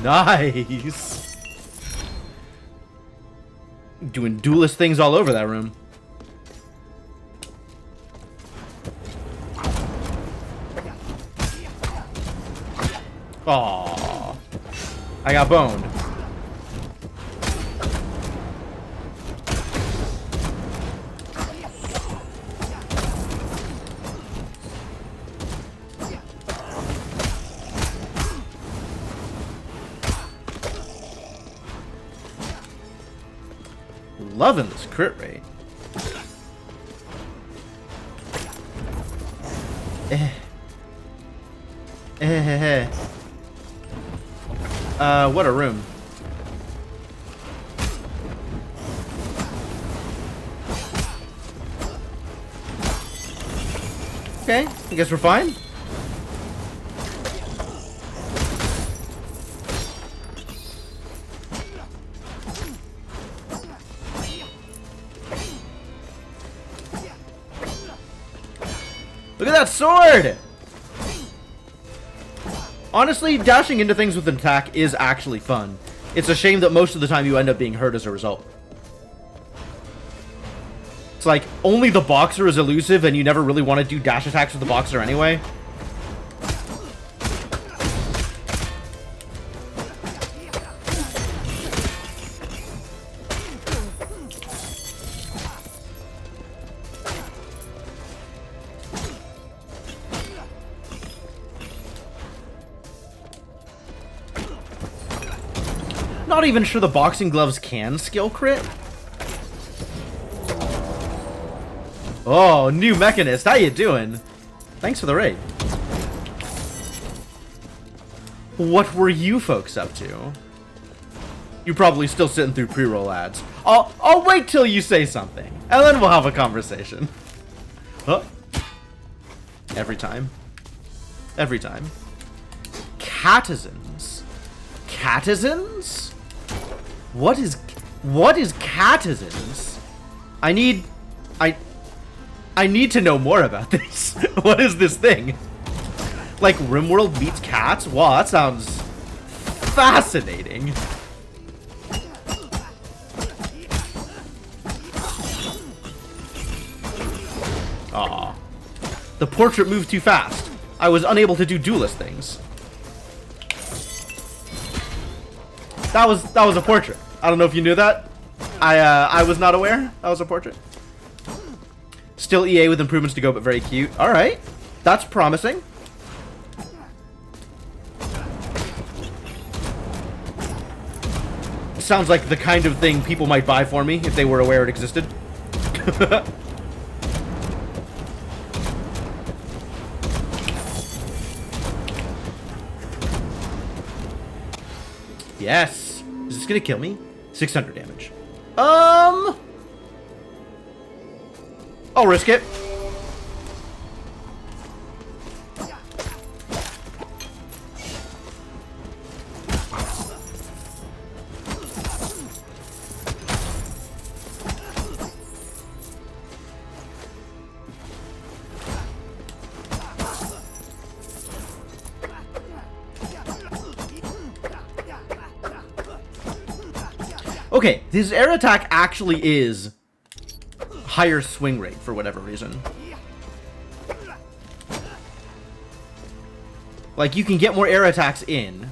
Nice. Doing duelist things all over that room. Aww. I got boned. Loving this crit rate. What a room. Okay, I guess we're fine. Look at that sword! Honestly, dashing into things with an attack is actually fun. It's a shame that most of the time you end up being hurt as a result. It's like, only the boxer is elusive and you never really want to do dash attacks with the boxer anyway. Not even sure the boxing gloves can skill crit. Oh, new Mechanist, how you doing? Thanks for the raid. What were you folks up to? You're probably still sitting through pre-roll ads. I'll wait till you say something, and then we'll have a conversation. Huh? Every time. Every time. Catizens. Catizens? What is catizens? I need to know more about this. What is this thing? Like RimWorld meets cats? Wow, that sounds fascinating. Aw. The portrait moved too fast. I was unable to do duelist things. That was a portrait. I don't know if you knew that. I was not aware that was a portrait. Still EA with improvements to go, but very cute. All right, that's promising. Sounds like the kind of thing people might buy for me if they were aware it existed. Yes. Is this gonna kill me? 600 damage. I'll risk it. Okay, his air attack actually is higher swing rate for whatever reason. Like, you can get more air attacks in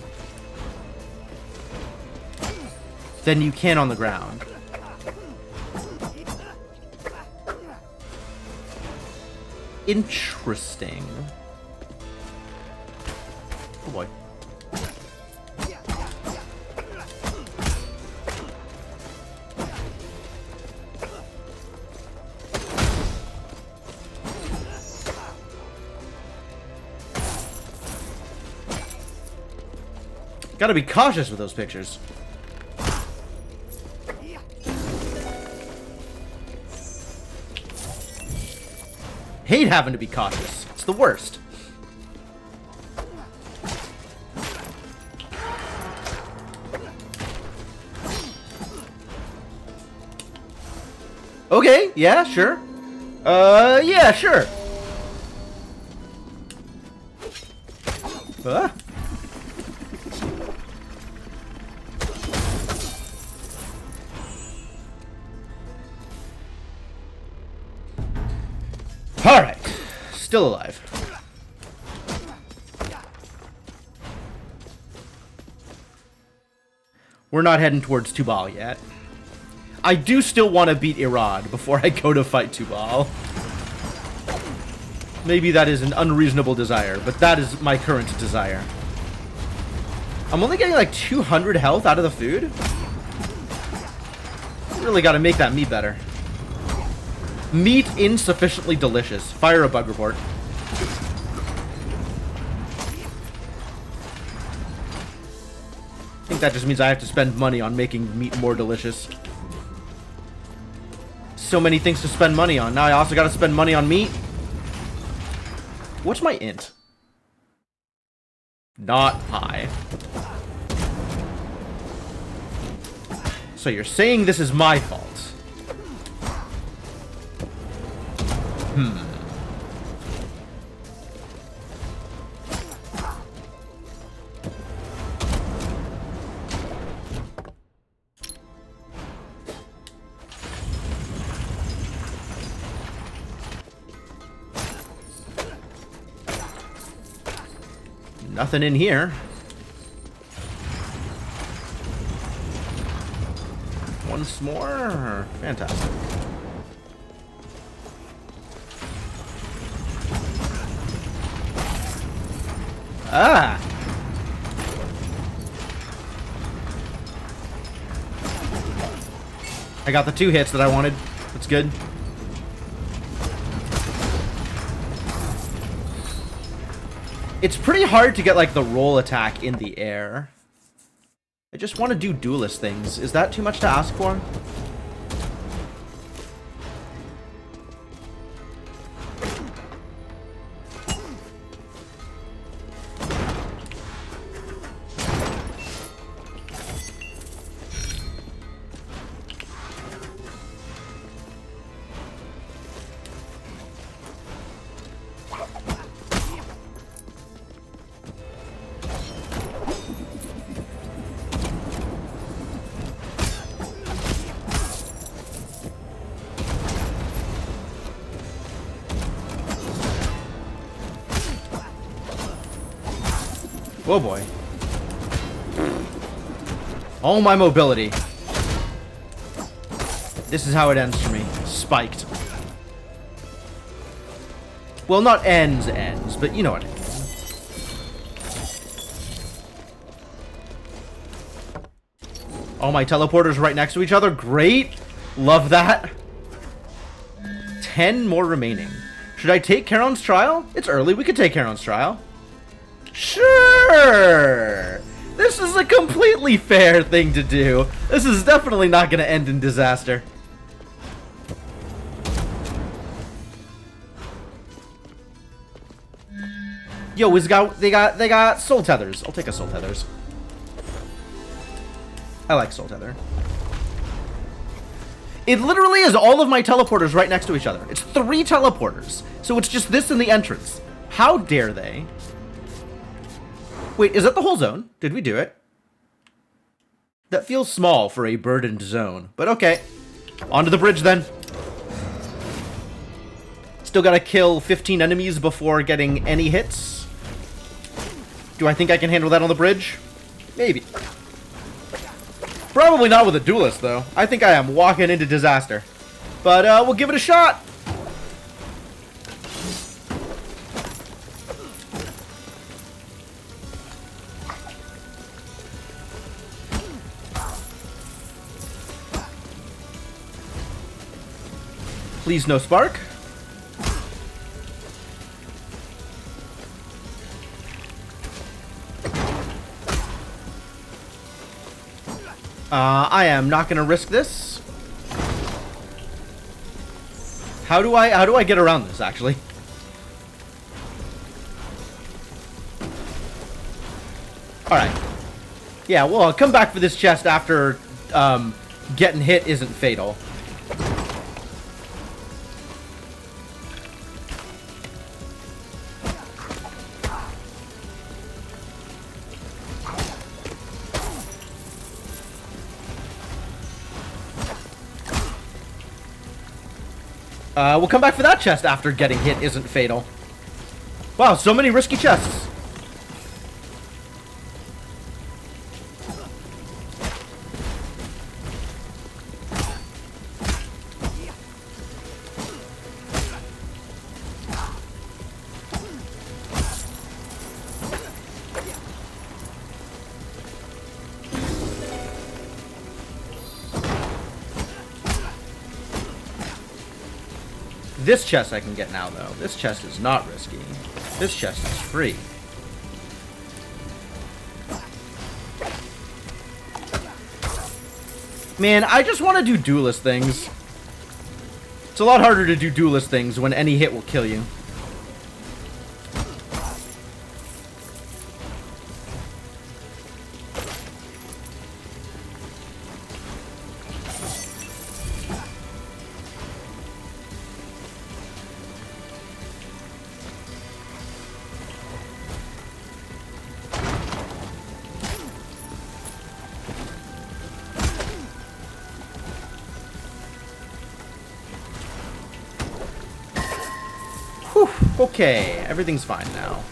than you can on the ground. Interesting. Oh boy. Gotta be cautious with those pictures. Hate having to be cautious. It's the worst. Okay, yeah, sure. Yeah, sure. Alright. Still alive. We're not heading towards Tubal yet. I do still want to beat Irad before I go to fight Tubal. Maybe that is an unreasonable desire, but that is my current desire. I'm only getting like 200 health out of the food. Really got to make that meat better. Meat insufficiently delicious. Fire a bug report. think that just means I have to spend money on making meat more delicious. So many things to spend money on. Now I also gotta spend money on meat. What's my int? Not high. So you're saying this is my fault? Nothing in here. Once more. Fantastic. Ah! I got the 2 hits that I wanted. That's good. It's pretty hard to get, like, the roll attack in the air. I just want to do duelist things. Is that too much to ask for? Oh boy. All my mobility. This is how it ends for me. Spiked. Well, not ends, but you know what I mean. All my teleporters right next to each other. Great. Love that. 10 more remaining. Should I take Charon's Trial? It's early. We could take Charon's Trial. Sure! This is a completely fair thing to do. This is definitely not going to end in disaster. Yo, they got soul tethers. I'll take a soul tethers. I like soul tether. It literally is all of my teleporters right next to each other. It's 3 teleporters. So it's just this in the entrance. How dare they? Wait, is that the whole zone? Did we do it? That feels small for a burdened zone, but okay. Onto the bridge then. Still gotta kill 15 enemies before getting any hits. Do I think I can handle that on the bridge? Maybe. Probably not with a duelist, though. I think I am walking into disaster. But we'll give it a shot. Please no spark. I am not gonna risk this. How do I get around this, actually? Alright. Yeah, well, I'll come back for this chest after getting hit isn't fatal. We'll come back for that chest after getting hit isn't fatal. Wow, so many risky chests. This chest I can get now, though. This chest is not risky. This chest is free. Man, I just want to do duelist things. It's a lot harder to do duelist things when any hit will kill you. Whew, okay, everything's fine now.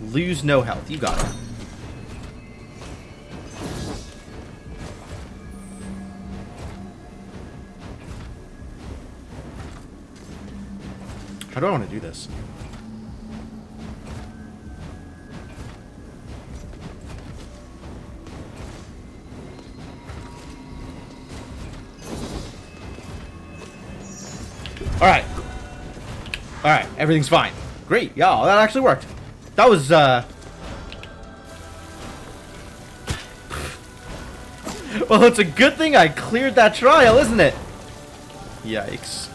Lose no health, you got it. How do I want to do this? Alright. Alright, everything's fine. Great, yeah, that actually worked. That was, well, it's a good thing I cleared that trial, isn't it? Yikes.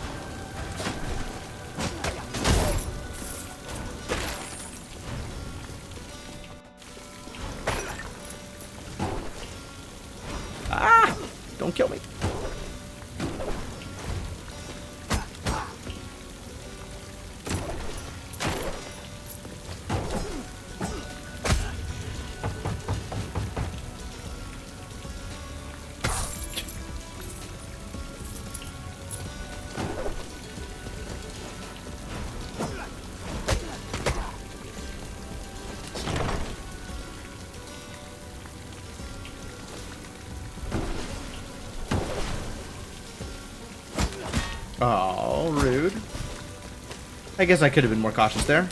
Ah! Don't kill me. Oh, rude. I guess I could have been more cautious there.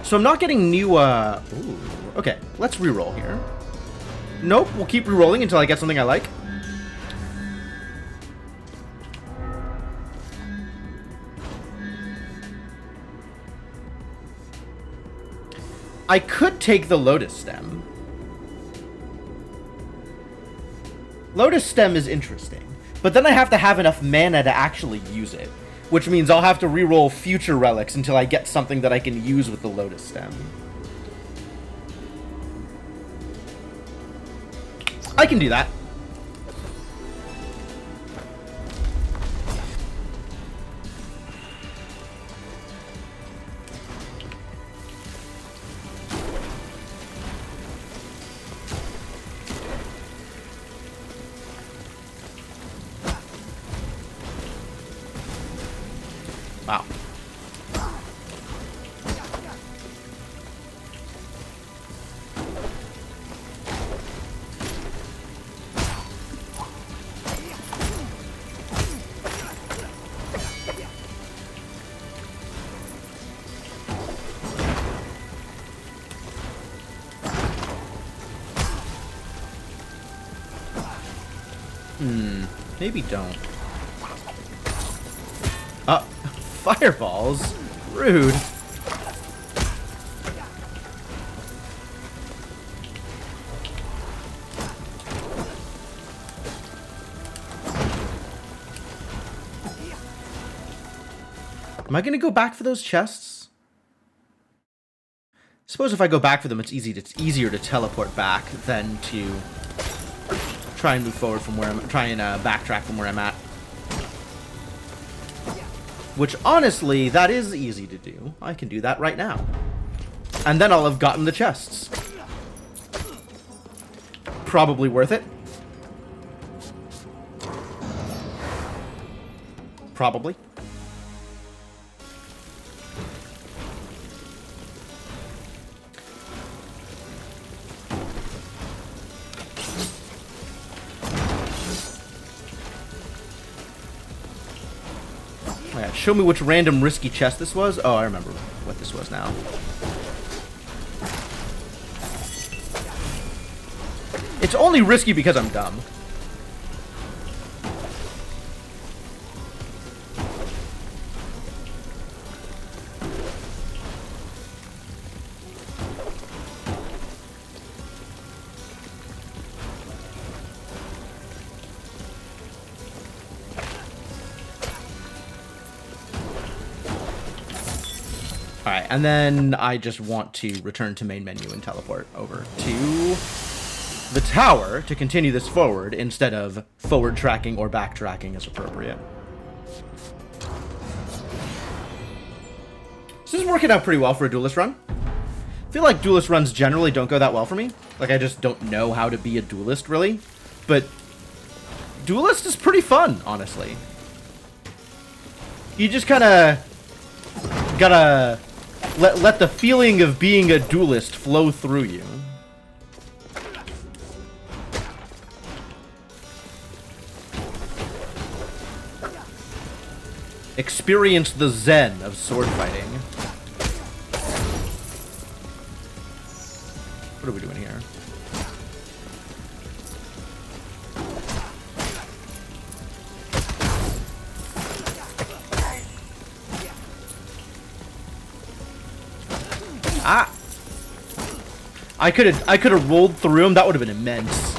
So I'm not getting new, ooh, okay, let's reroll here. Nope, we'll keep rerolling until I get something I like. I could take the Lotus Stem. Lotus Stem is interesting, but then I have to have enough mana to actually use it, which means I'll have to reroll future relics until I get something that I can use with the Lotus Stem. I can do that. Wow. Maybe don't. Fireballs? Rude. Am I gonna go back for those chests? Suppose if I go back for them, it's easier to teleport back than to try and move forward from where I'm backtrack from where I'm at. Which, honestly, that is easy to do. I can do that right now. And then I'll have gotten the chests. Probably worth it. Probably. Alright, show me which random risky chest this was. Oh, I remember what this was now. It's only risky because I'm dumb. Alright, and then I just want to return to main menu and teleport over to the tower to continue this forward instead of forward tracking or backtracking as appropriate. This is working out pretty well for a duelist run. I feel like duelist runs generally don't go that well for me. Like, I just don't know how to be a duelist, really. But duelist is pretty fun, honestly. You just kind of gotta let the feeling of being a duelist flow through you. Experience the zen of sword fighting. What are we doing here? Ah! I could have rolled through him. That would have been immense.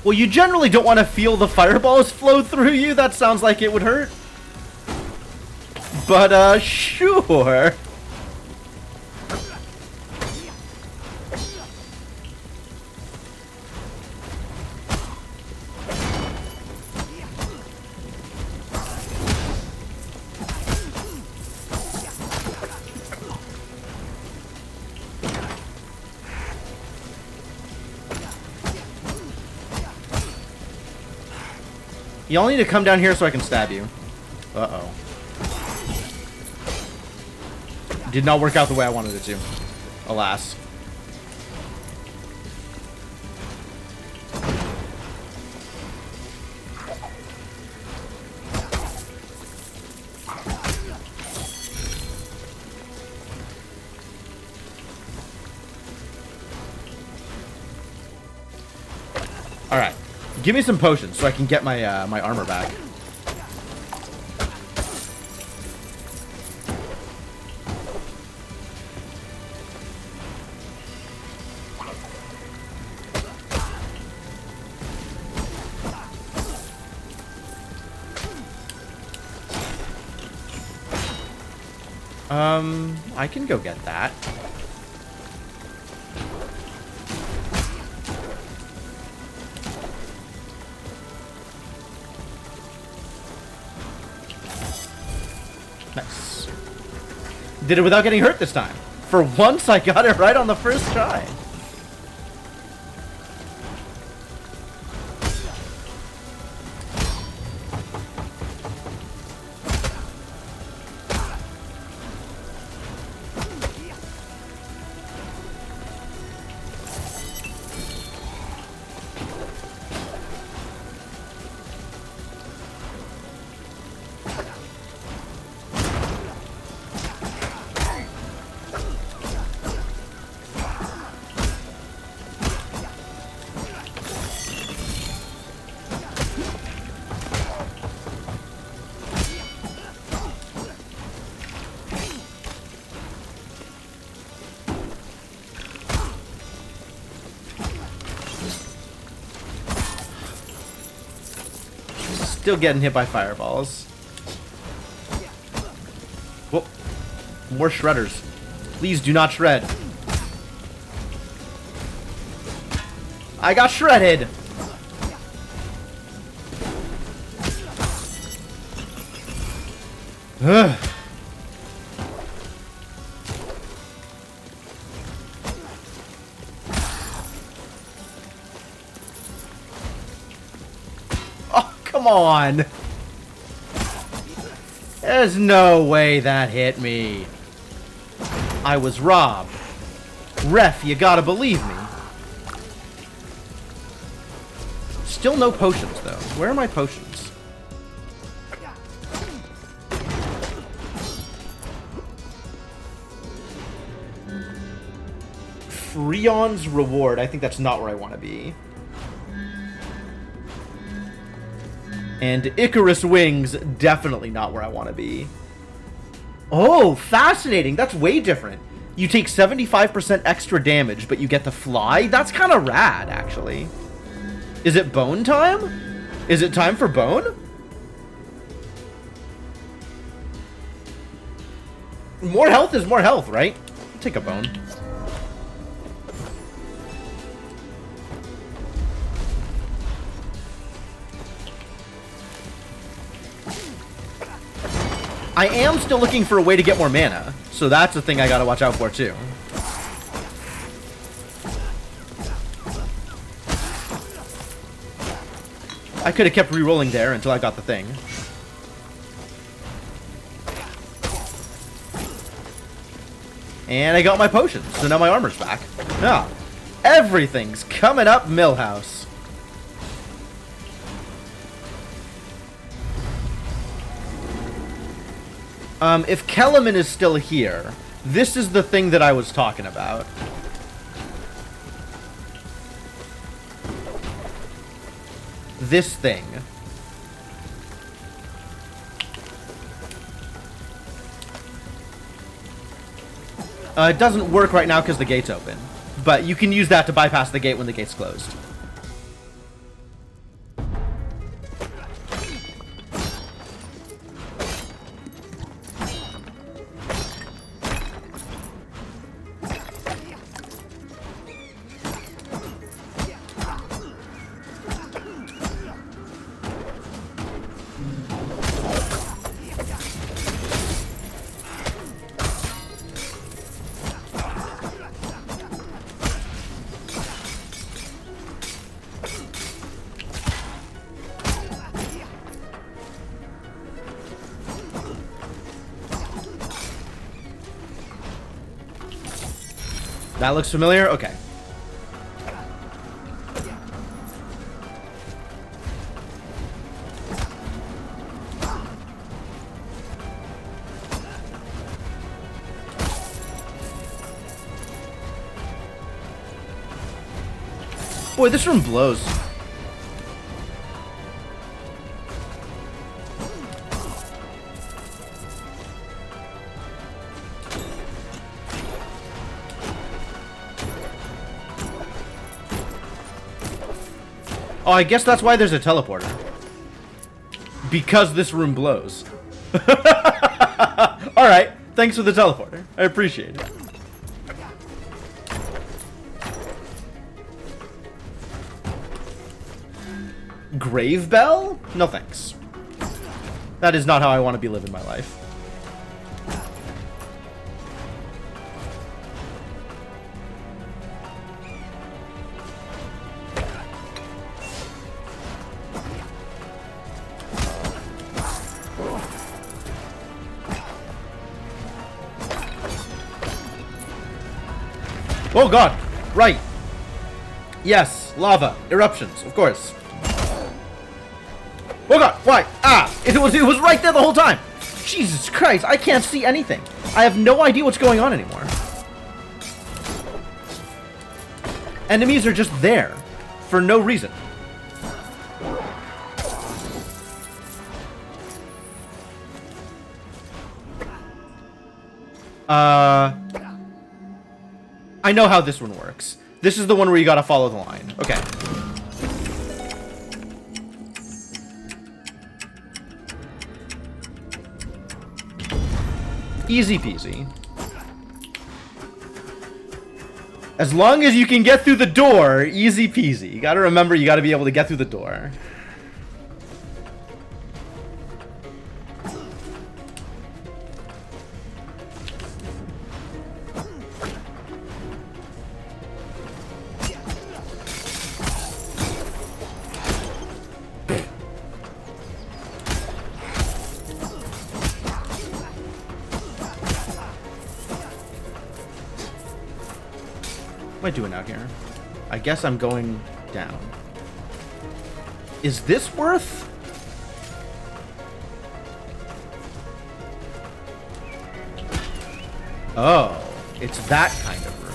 Well, you generally don't want to feel the fireballs flow through you. That sounds like it would hurt. But, sure. Y'all need to come down here so I can stab you. Uh-oh. Did not work out the way I wanted it to. Alas. Alright. Give me some potions so I can get my my armor back. I can go get that. Nice. Did it without getting hurt this time. For once, I got it right on the first try. Still getting hit by fireballs. Whoop. More shredders. Please do not shred. I got shredded! Ugh. come on! There's no way that hit me. I was robbed. Ref, you gotta believe me. Still no potions, though. Where are my potions? Freon's Reward. I think that's not where I want to be. And Icarus Wings. Definitely not where I want to be. Oh, fascinating. That's way different. You take 75% extra damage, but you get to fly? That's kind of rad, actually. Is it bone time? Is it time for bone? More health is more health, right? I'll take a bone. I am still looking for a way to get more mana, so that's the thing I gotta watch out for, too. I could have kept re-rolling there until I got the thing. And I got my potions, so now my armor's back. Ah, everything's coming up Millhouse. If Kellerman is still here, this is the thing that I was talking about. This thing. It doesn't work right now because the gate's open. But you can use that to bypass the gate when the gate's closed. That looks familiar? Okay. Boy, this room blows. Oh, I guess that's why there's a teleporter. Because this room blows. Alright, thanks for the teleporter. I appreciate it. Grave Bell? No thanks. That is not how I want to be living my life. Oh god! Right! Yes, lava, eruptions, of course. Oh god, why? Ah! It was right there the whole time! Jesus Christ, I can't see anything. I have no idea what's going on anymore. Enemies are just there. For no reason. I know how this one works. This is the one where you gotta follow the line. Okay. Easy peasy. As long as you can get through the door, easy peasy. You gotta remember, you gotta be able to get through the door. am I doing out here? I guess I'm going down. Is this worth? Oh, it's that kind of room.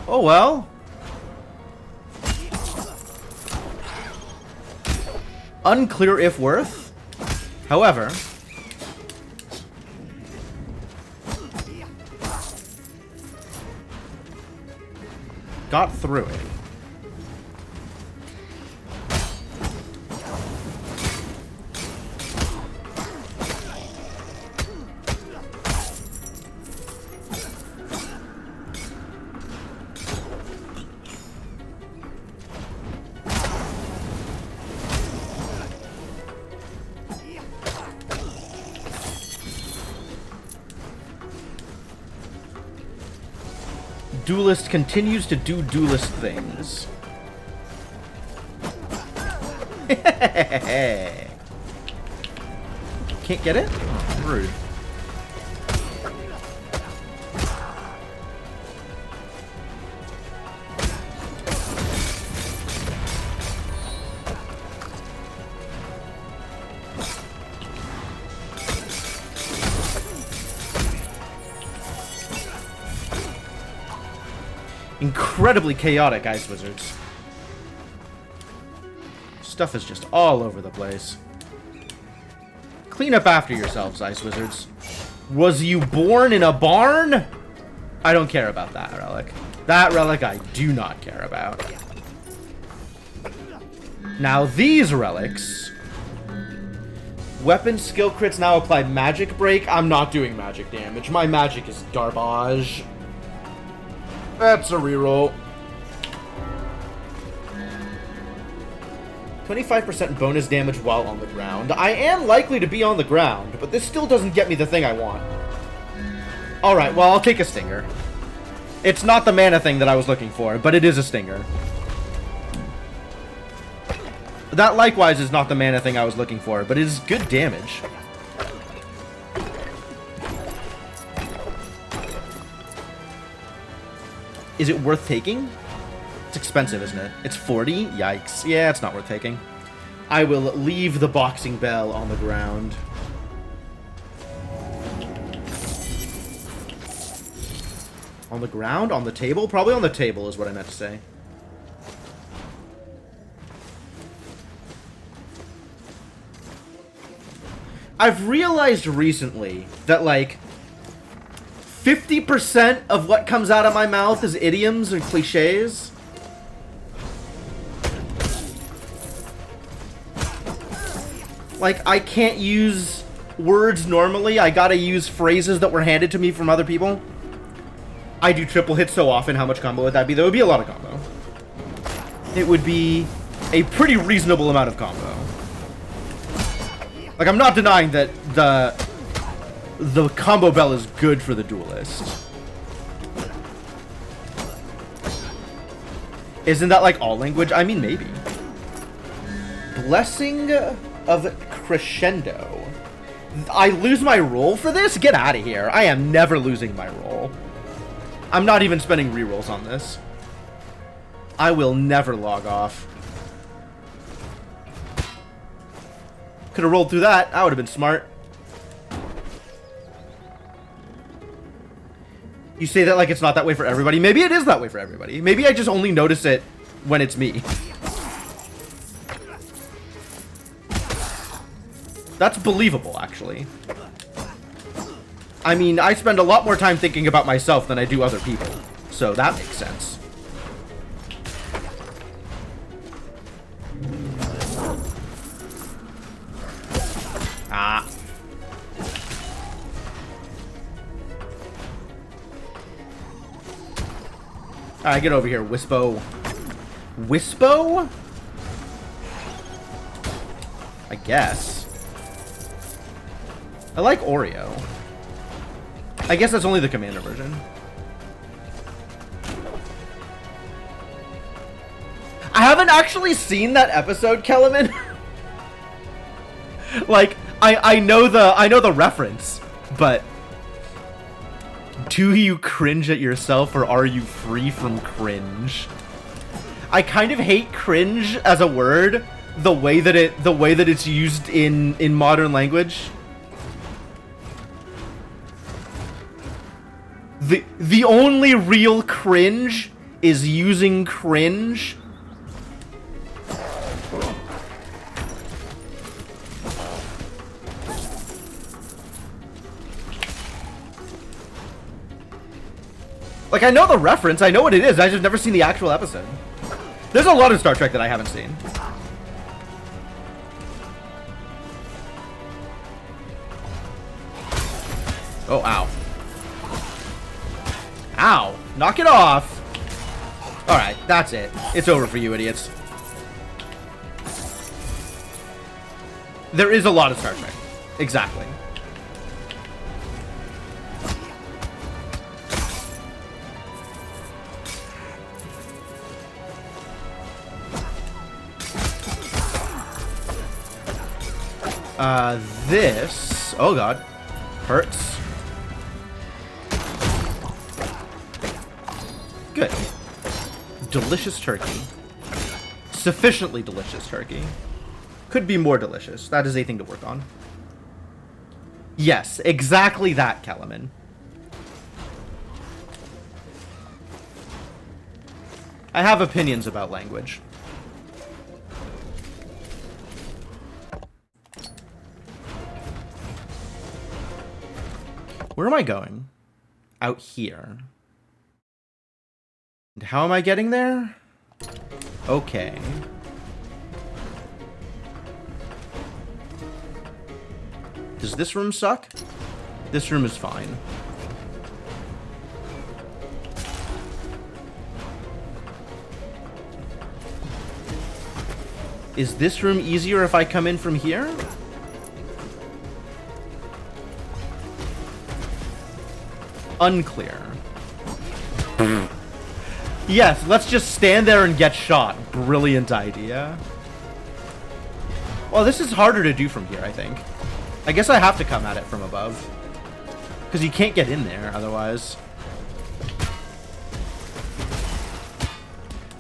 Oh well. Unclear if worth. However, got through it. Duelist continues to do duelist things. Can't get it? Rude. Incredibly chaotic, Ice Wizards. Stuff is just all over the place. Clean up after yourselves, Ice Wizards. Was you born in a barn? I don't care about that relic. That relic I do not care about. Now these relics. Weapon skill crits now apply magic break. I'm not doing magic damage. My magic is garbage. That's a reroll. 25% bonus damage while on the ground. I am likely to be on the ground, but this still doesn't get me the thing I want. Alright, well, I'll take a stinger. It's not the mana thing that I was looking for, but it is a stinger. That likewise is not the mana thing I was looking for, but it is good damage. Is it worth taking? It's expensive, isn't it? It's 40? Yikes. Yeah, it's not worth taking. I will leave the boxing bell on the ground. On the ground? On the table? Probably on the table is what I meant to say. I've realized recently that, like, 50% of what comes out of my mouth is idioms and cliches. Like, I can't use words normally. I gotta use phrases that were handed to me from other people. I do triple hits so often. How much combo would that be? That would be a lot of combo. It would be a pretty reasonable amount of combo. Like, I'm not denying that the combo bell is good for the duelist. Isn't that like all language? I mean, maybe. Blessing of Crescendo. I lose my roll for this? Get out of here. I am never losing my roll. I'm not even spending rerolls on this. I will never log off. Could have rolled through that. That would have been smart. You say that like it's not that way for everybody. Maybe it is that way for everybody. Maybe I just only notice it when it's me. That's believable, actually. I mean, I spend a lot more time thinking about myself than I do other people. So that makes sense. Ah. Alright, get over here, Wispo. Wispo? I guess. I like Oreo. I guess that's only the commander version. I haven't actually seen that episode, Kellerman. Like, I know the reference, but do you cringe at yourself or are you free from cringe? I kind of hate cringe as a word, the way that it's used in modern language. The only real cringe is using cringe. Like, I know the reference, I know what it is, I just never seen the actual episode. There's a lot of Star Trek that I haven't seen. Oh, ow. Ow! Knock it off! Alright, that's it. It's over for you idiots. There is a lot of Star Trek. Exactly. This... Oh god. Hurts. Good. Delicious turkey. Sufficiently delicious turkey. Could be more delicious. That is a thing to work on. Yes, exactly that, Kellerman. I have opinions about language. Where am I going? Out here. And how am I getting there? Okay. Does this room suck? This room is fine. Is this room easier if I come in from here? Unclear. Yes, let's just stand there and get shot. Brilliant idea. Well, this is harder to do from here, I think. I guess I have to come at it from above. Because you can't get in there otherwise.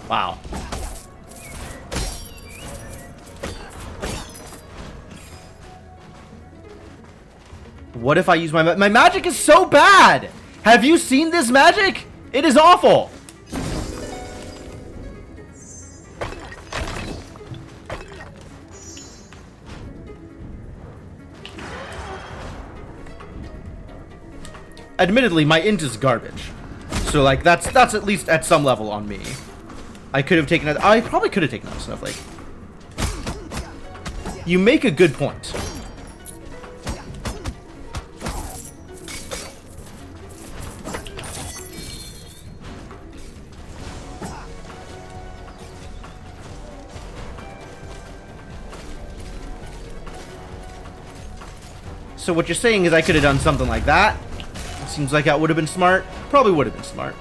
Wow. What if I use my magic is so bad! Have you seen this magic? It is awful! Admittedly, my int is garbage. So, like, that's at least at some level on me. I could have taken I probably could have taken out Snowflake. You make a good point. So what you're saying is I could have done something like that. Seems like that would have been smart. Probably would have been smart.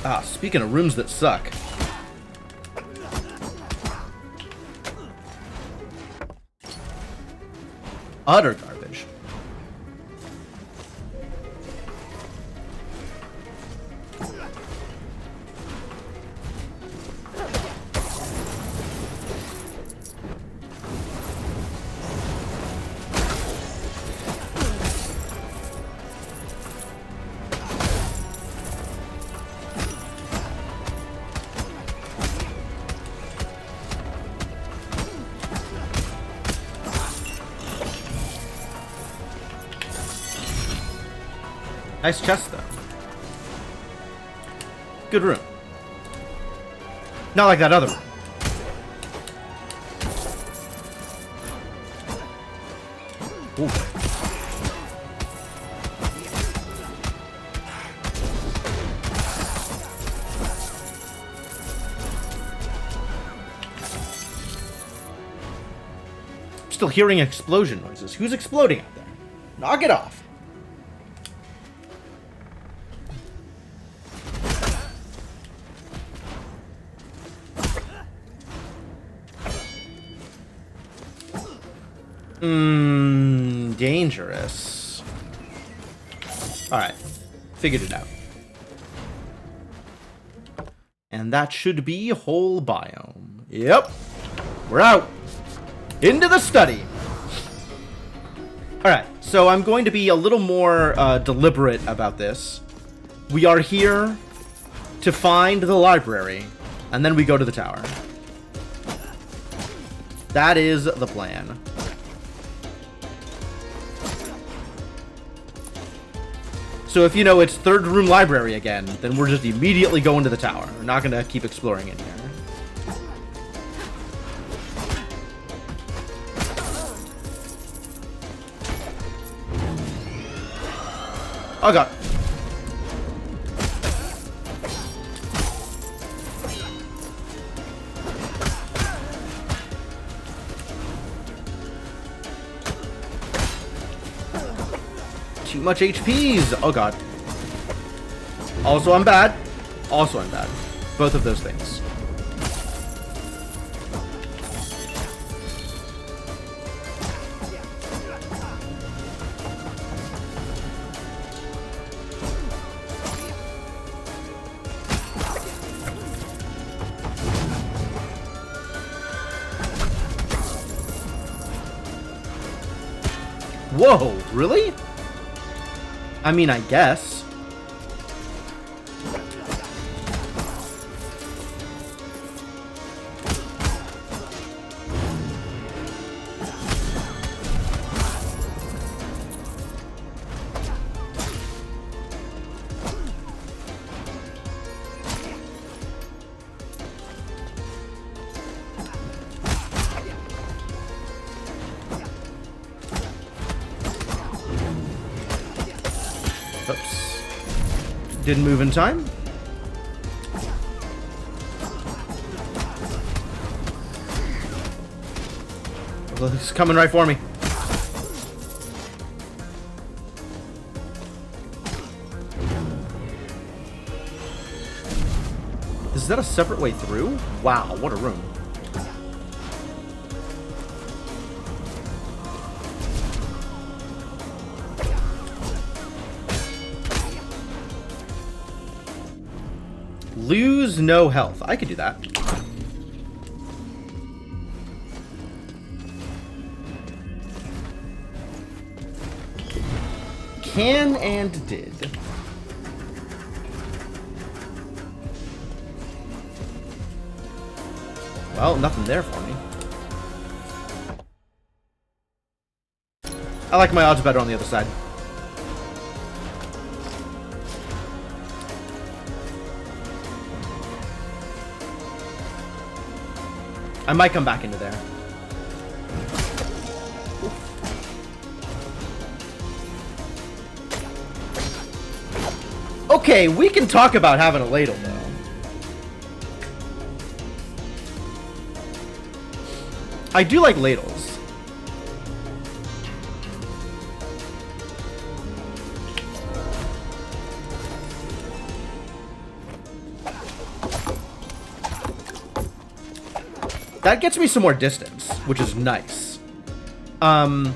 Ah, speaking of rooms that suck. Utter garbage. Nice chest, though. Good room. Not like that other room. Ooh. Still hearing explosion noises. Who's exploding out there? Knock it off. Dangerous. Alright. Figured it out. And that should be whole biome. Yep. We're out. Into the study. Alright, so I'm going to be a little more deliberate about this. We are here to find the library, and then we go to the tower. That is the plan. So if you know it's third room library again, then we're just immediately going to the tower. We're not going to keep exploring in here. Oh god. Too much HPs. Oh god. Also I'm bad. Also I'm bad. Both of those things. Whoa, really? I mean, I guess. Oops. Didn't move in time. Well, he's coming right for me. Is that a separate way through? Wow, what a room. Lose no health. I could do that. Can and did. Well, nothing there for me. I like my odds better on the other side. I might come back into there. Okay, we can talk about having a ladle, though. I do like ladles. That gets me some more distance, which is nice. Does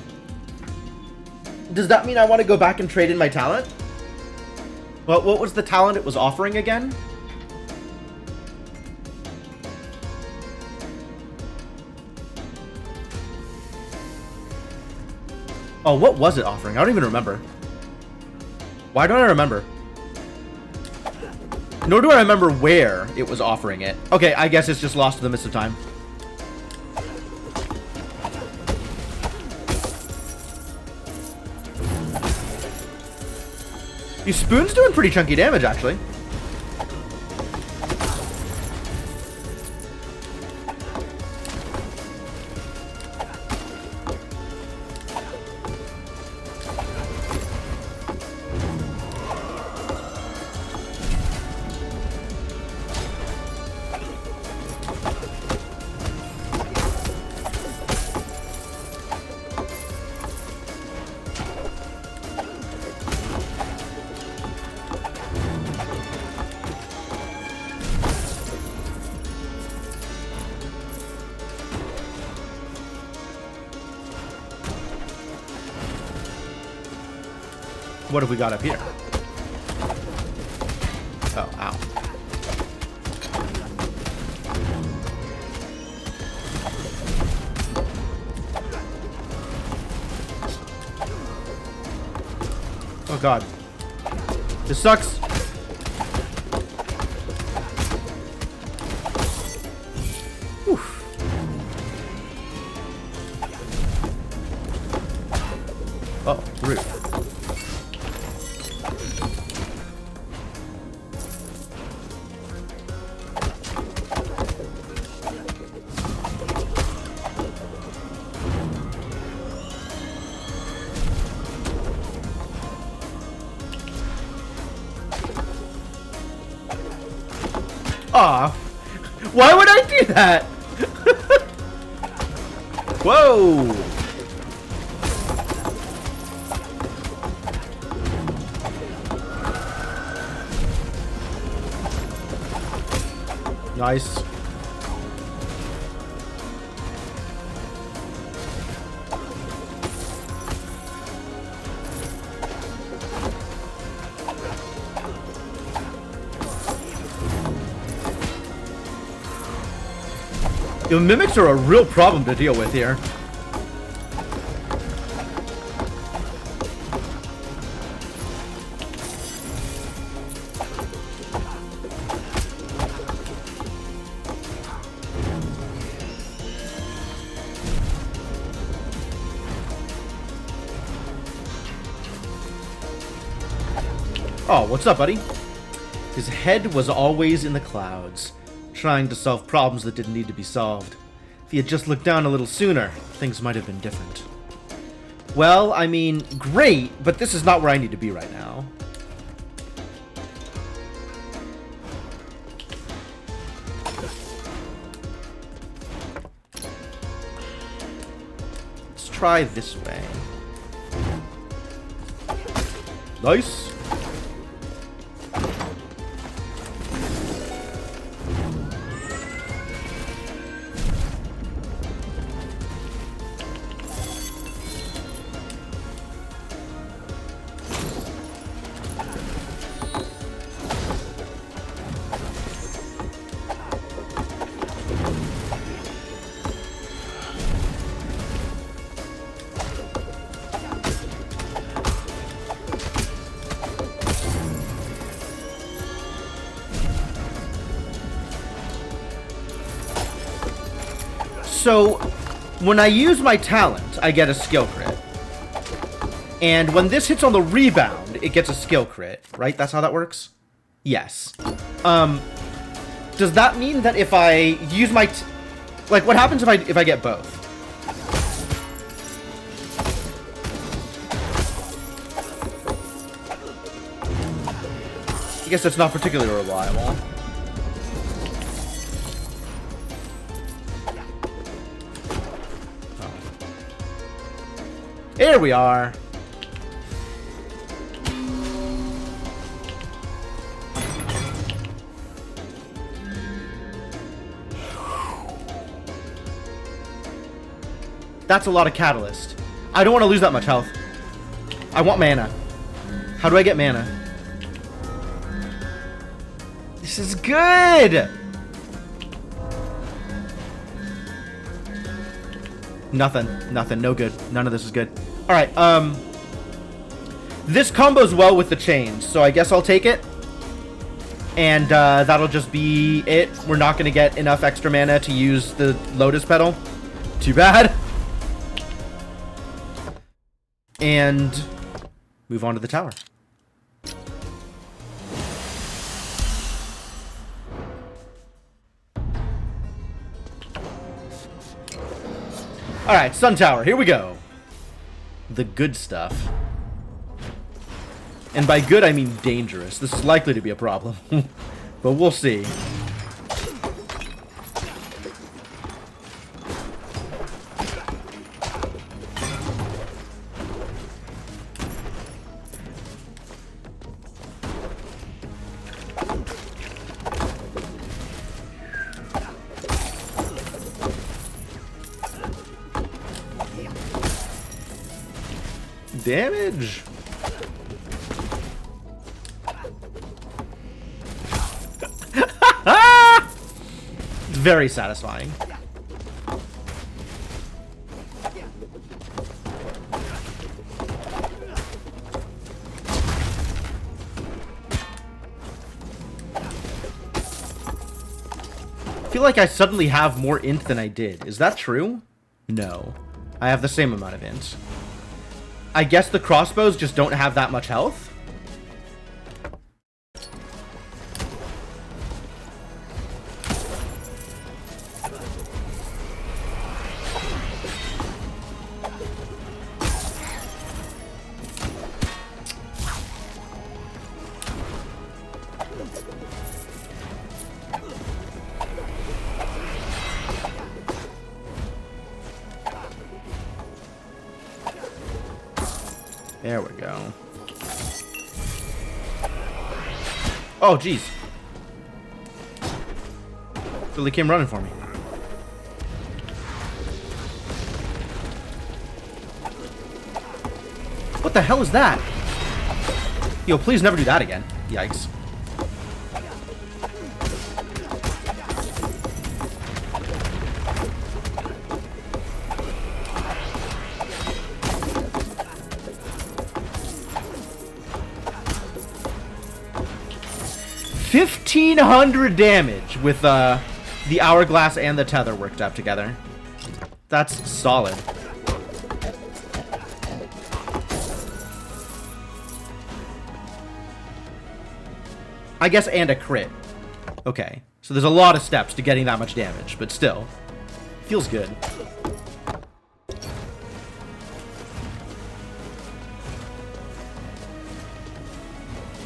that mean I want to go back and trade in my talent? Well, what was the talent it was offering again? Oh, what was it offering? I don't even remember. Why don't I remember? Nor do I remember where it was offering it. Okay, I guess it's just lost to the mist of time. These spoons doing pretty chunky damage, actually. What have we got up here? Oh, ow. Oh god. This sucks. Oof. Oh, rude. Aw. Why would I do that? Whoa. Nice. The mimics are a real problem to deal with here. Oh, what's up, buddy? His head was always in the clouds, trying to solve problems that didn't need to be solved. If he had just looked down a little sooner, things might have been different. Well, I mean, great, but this is not where I need to be right now. Let's try this way. Nice. So, when I use my talent, I get a skill crit. And when this hits on the rebound, it gets a skill crit, right? That's how that works? Yes. Does that mean that if I use my... like, what happens if I get both? I guess that's not particularly reliable. Here we are. That's a lot of catalyst. I don't want to lose that much health. I want mana. How do I get mana? This is good! Nothing. Nothing. No good. None of this is good. Alright, this combos well with the chains, so I guess I'll take it. And, that'll just be it. We're not gonna get enough extra mana to use the Lotus Petal. Too bad. And move on to the tower. Alright, Sun Tower, here we go. The good stuff. And by good, I mean dangerous. This is likely to be a problem. But we'll see. Damage. Very satisfying. I feel like I suddenly have more int than I did. Is that true? No. I have the same amount of int. I guess the crossbows just don't have that much health? There we go. Oh, jeez. Billy came running for me. What the hell is that? Yo, please never do that again. Yikes. $1,500 damage with the hourglass and the tether worked up together. That's solid. I guess and a crit. Okay, so there's a lot of steps to getting that much damage, but still, feels good.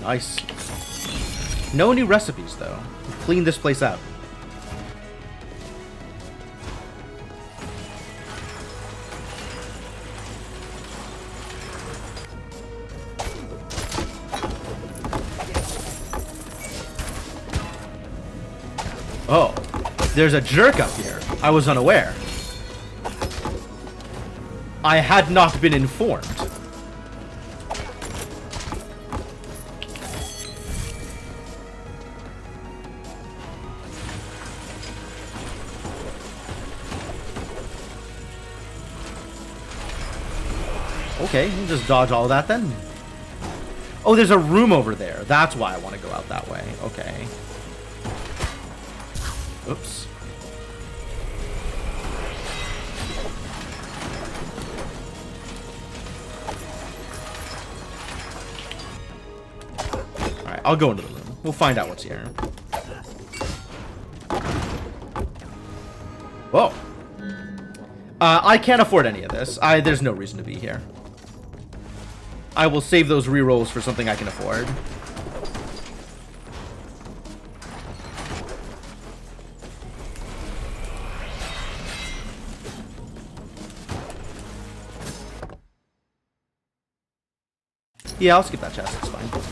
Nice. No new recipes, though. Clean this place out. Oh, there's a jerk up here. I was unaware. I had not been informed. Okay, we'll just dodge all of that then. Oh, there's a room over there. That's why I want to go out that way. Okay. Oops. Alright, I'll go into the room. We'll find out what's here. Whoa. I can't afford any of this. There's no reason to be here. I will save those rerolls for something I can afford. Yeah, I'll skip that chest. It's fine.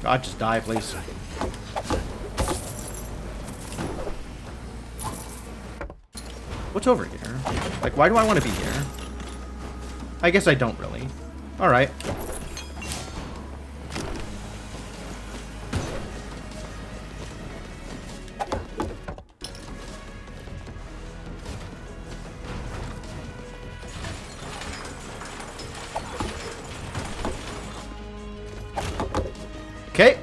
God, just die, please. What's over here? Like, why do I want to be here? I guess I don't really. Alright. Okay.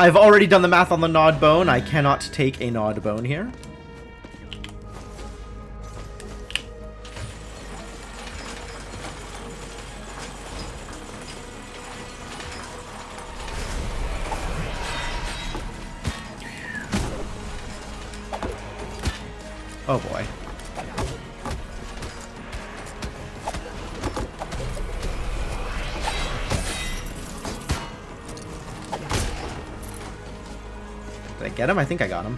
I've already done the math on the Gnawed Bone. I cannot take a Gnawed Bone here. Oh boy. get him? I think I got him.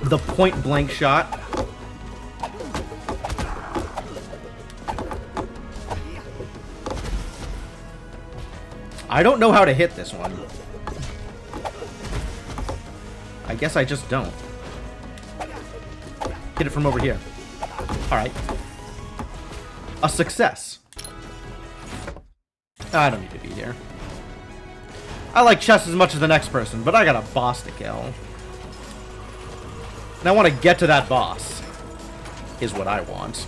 The point blank shot. I don't know how to hit this one. I guess I just don't. Hit it from over here. Alright. A success. I don't need to be here. I like chess as much as the next person, but I got a boss to kill. And I want to get to that boss. Is what I want.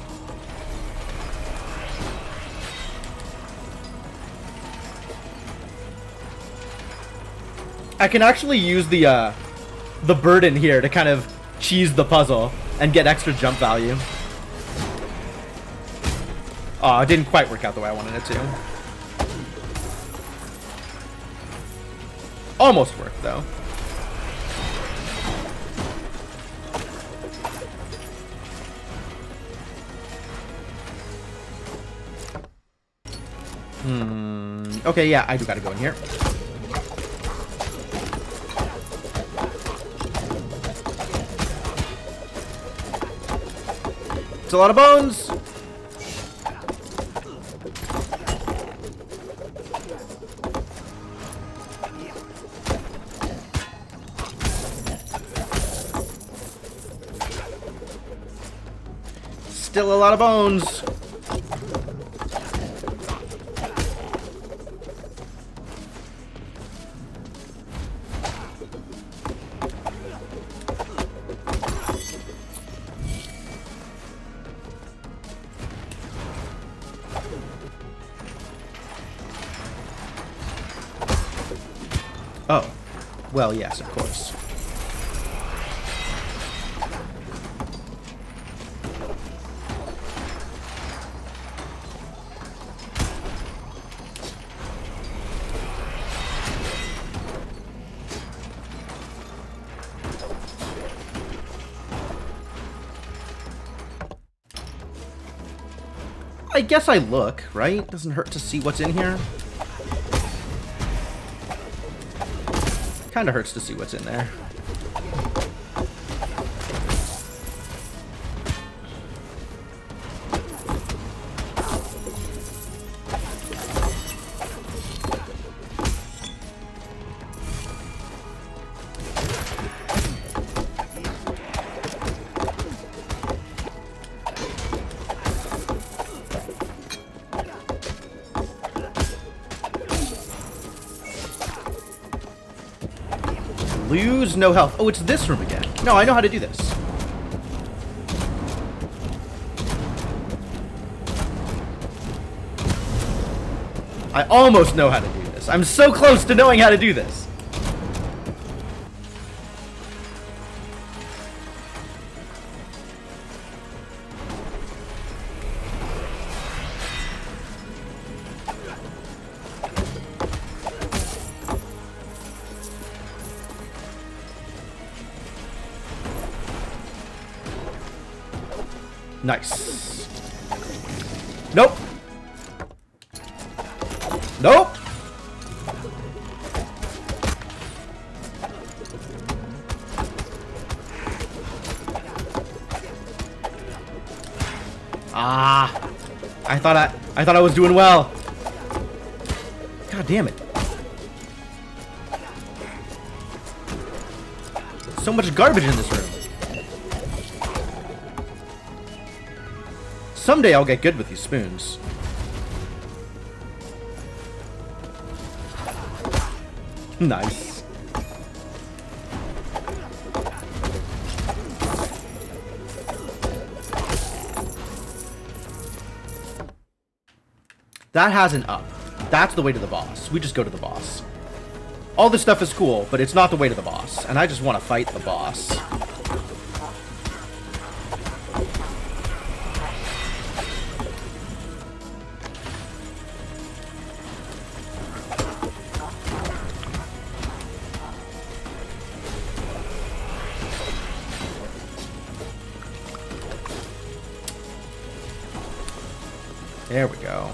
I can actually use the burden here to kind of cheese the puzzle and get extra jump value. Oh, it didn't quite work out the way I wanted it to. Almost worked, though. Okay, yeah, I do gotta go in here. It's a lot of bones! Still a lot of bones! Oh. Well, yes, of course. I guess I look, right? Doesn't hurt to see what's in here. Kinda hurts to see what's in there. Lose no health. Oh, it's this room again. No, I know how to do this. I almost know how to do this. I'm so close to knowing how to do this. Nice. Nope. Nope. Ah. I thought I was doing well. God damn it. So much garbage in this room. Someday I'll get good with these spoons. Nice. That has an up. That's the way to the boss. We just go to the boss. All this stuff is cool, but it's not the way to the boss. And I just want to fight the boss. There we go.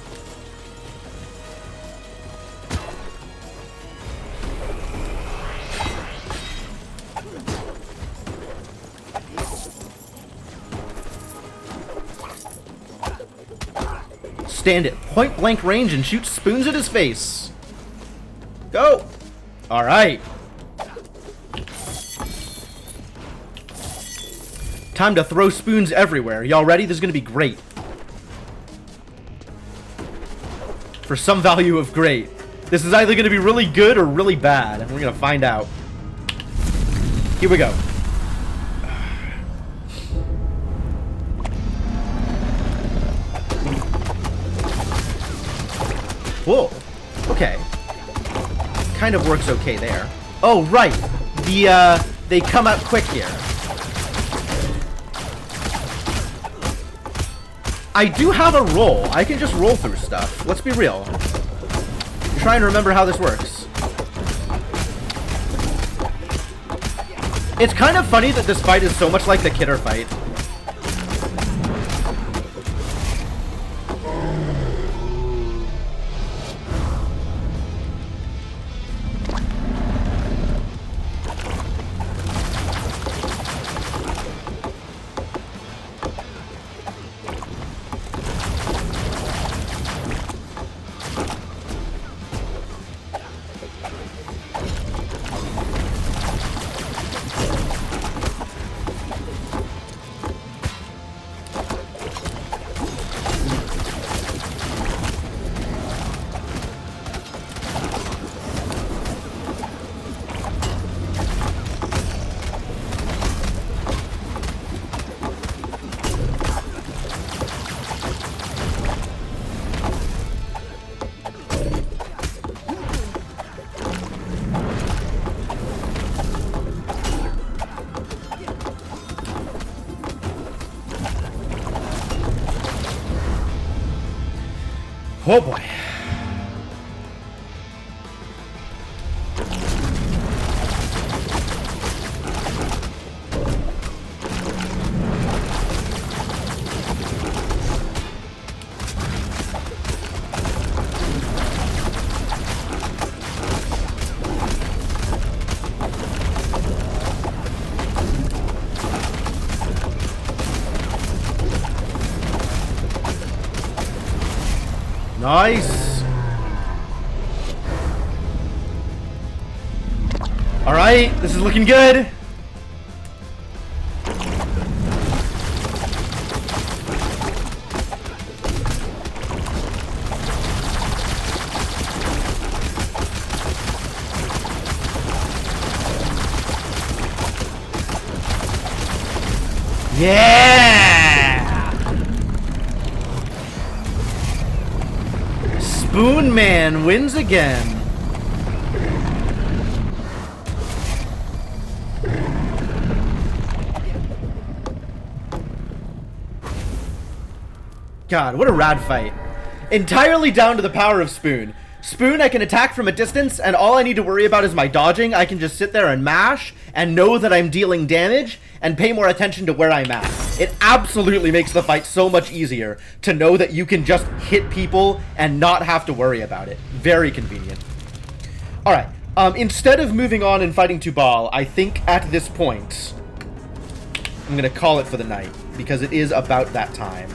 Stand at point blank range and shoot spoons at his face. Go! Alright. Time to throw spoons everywhere. Y'all ready? This is gonna be great. For some value of great. This is either gonna be really good or really bad. And we're gonna find out. Here we go. Whoa. Okay. Kind of works okay there. Oh, right. They come out quick here. I do have a roll. I can just roll through stuff. Let's be real. Try and remember how this works. It's kind of funny that this fight is so much like the Kidder fight. Oh boy. Nice. All right, this is looking good. Yeah! Spoon Man wins again. God, what a rad fight. Entirely down to the power of Spoon. Spoon, I can attack from a distance, and all I need to worry about is my dodging. I can just sit there and mash, and know that I'm dealing damage, and pay more attention to where I'm at. It absolutely makes the fight so much easier to know that you can just hit people and not have to worry about it. Very convenient. Alright, instead of moving on and fighting Tubal, I think at this point, I'm gonna call it for the night, because it is about that time.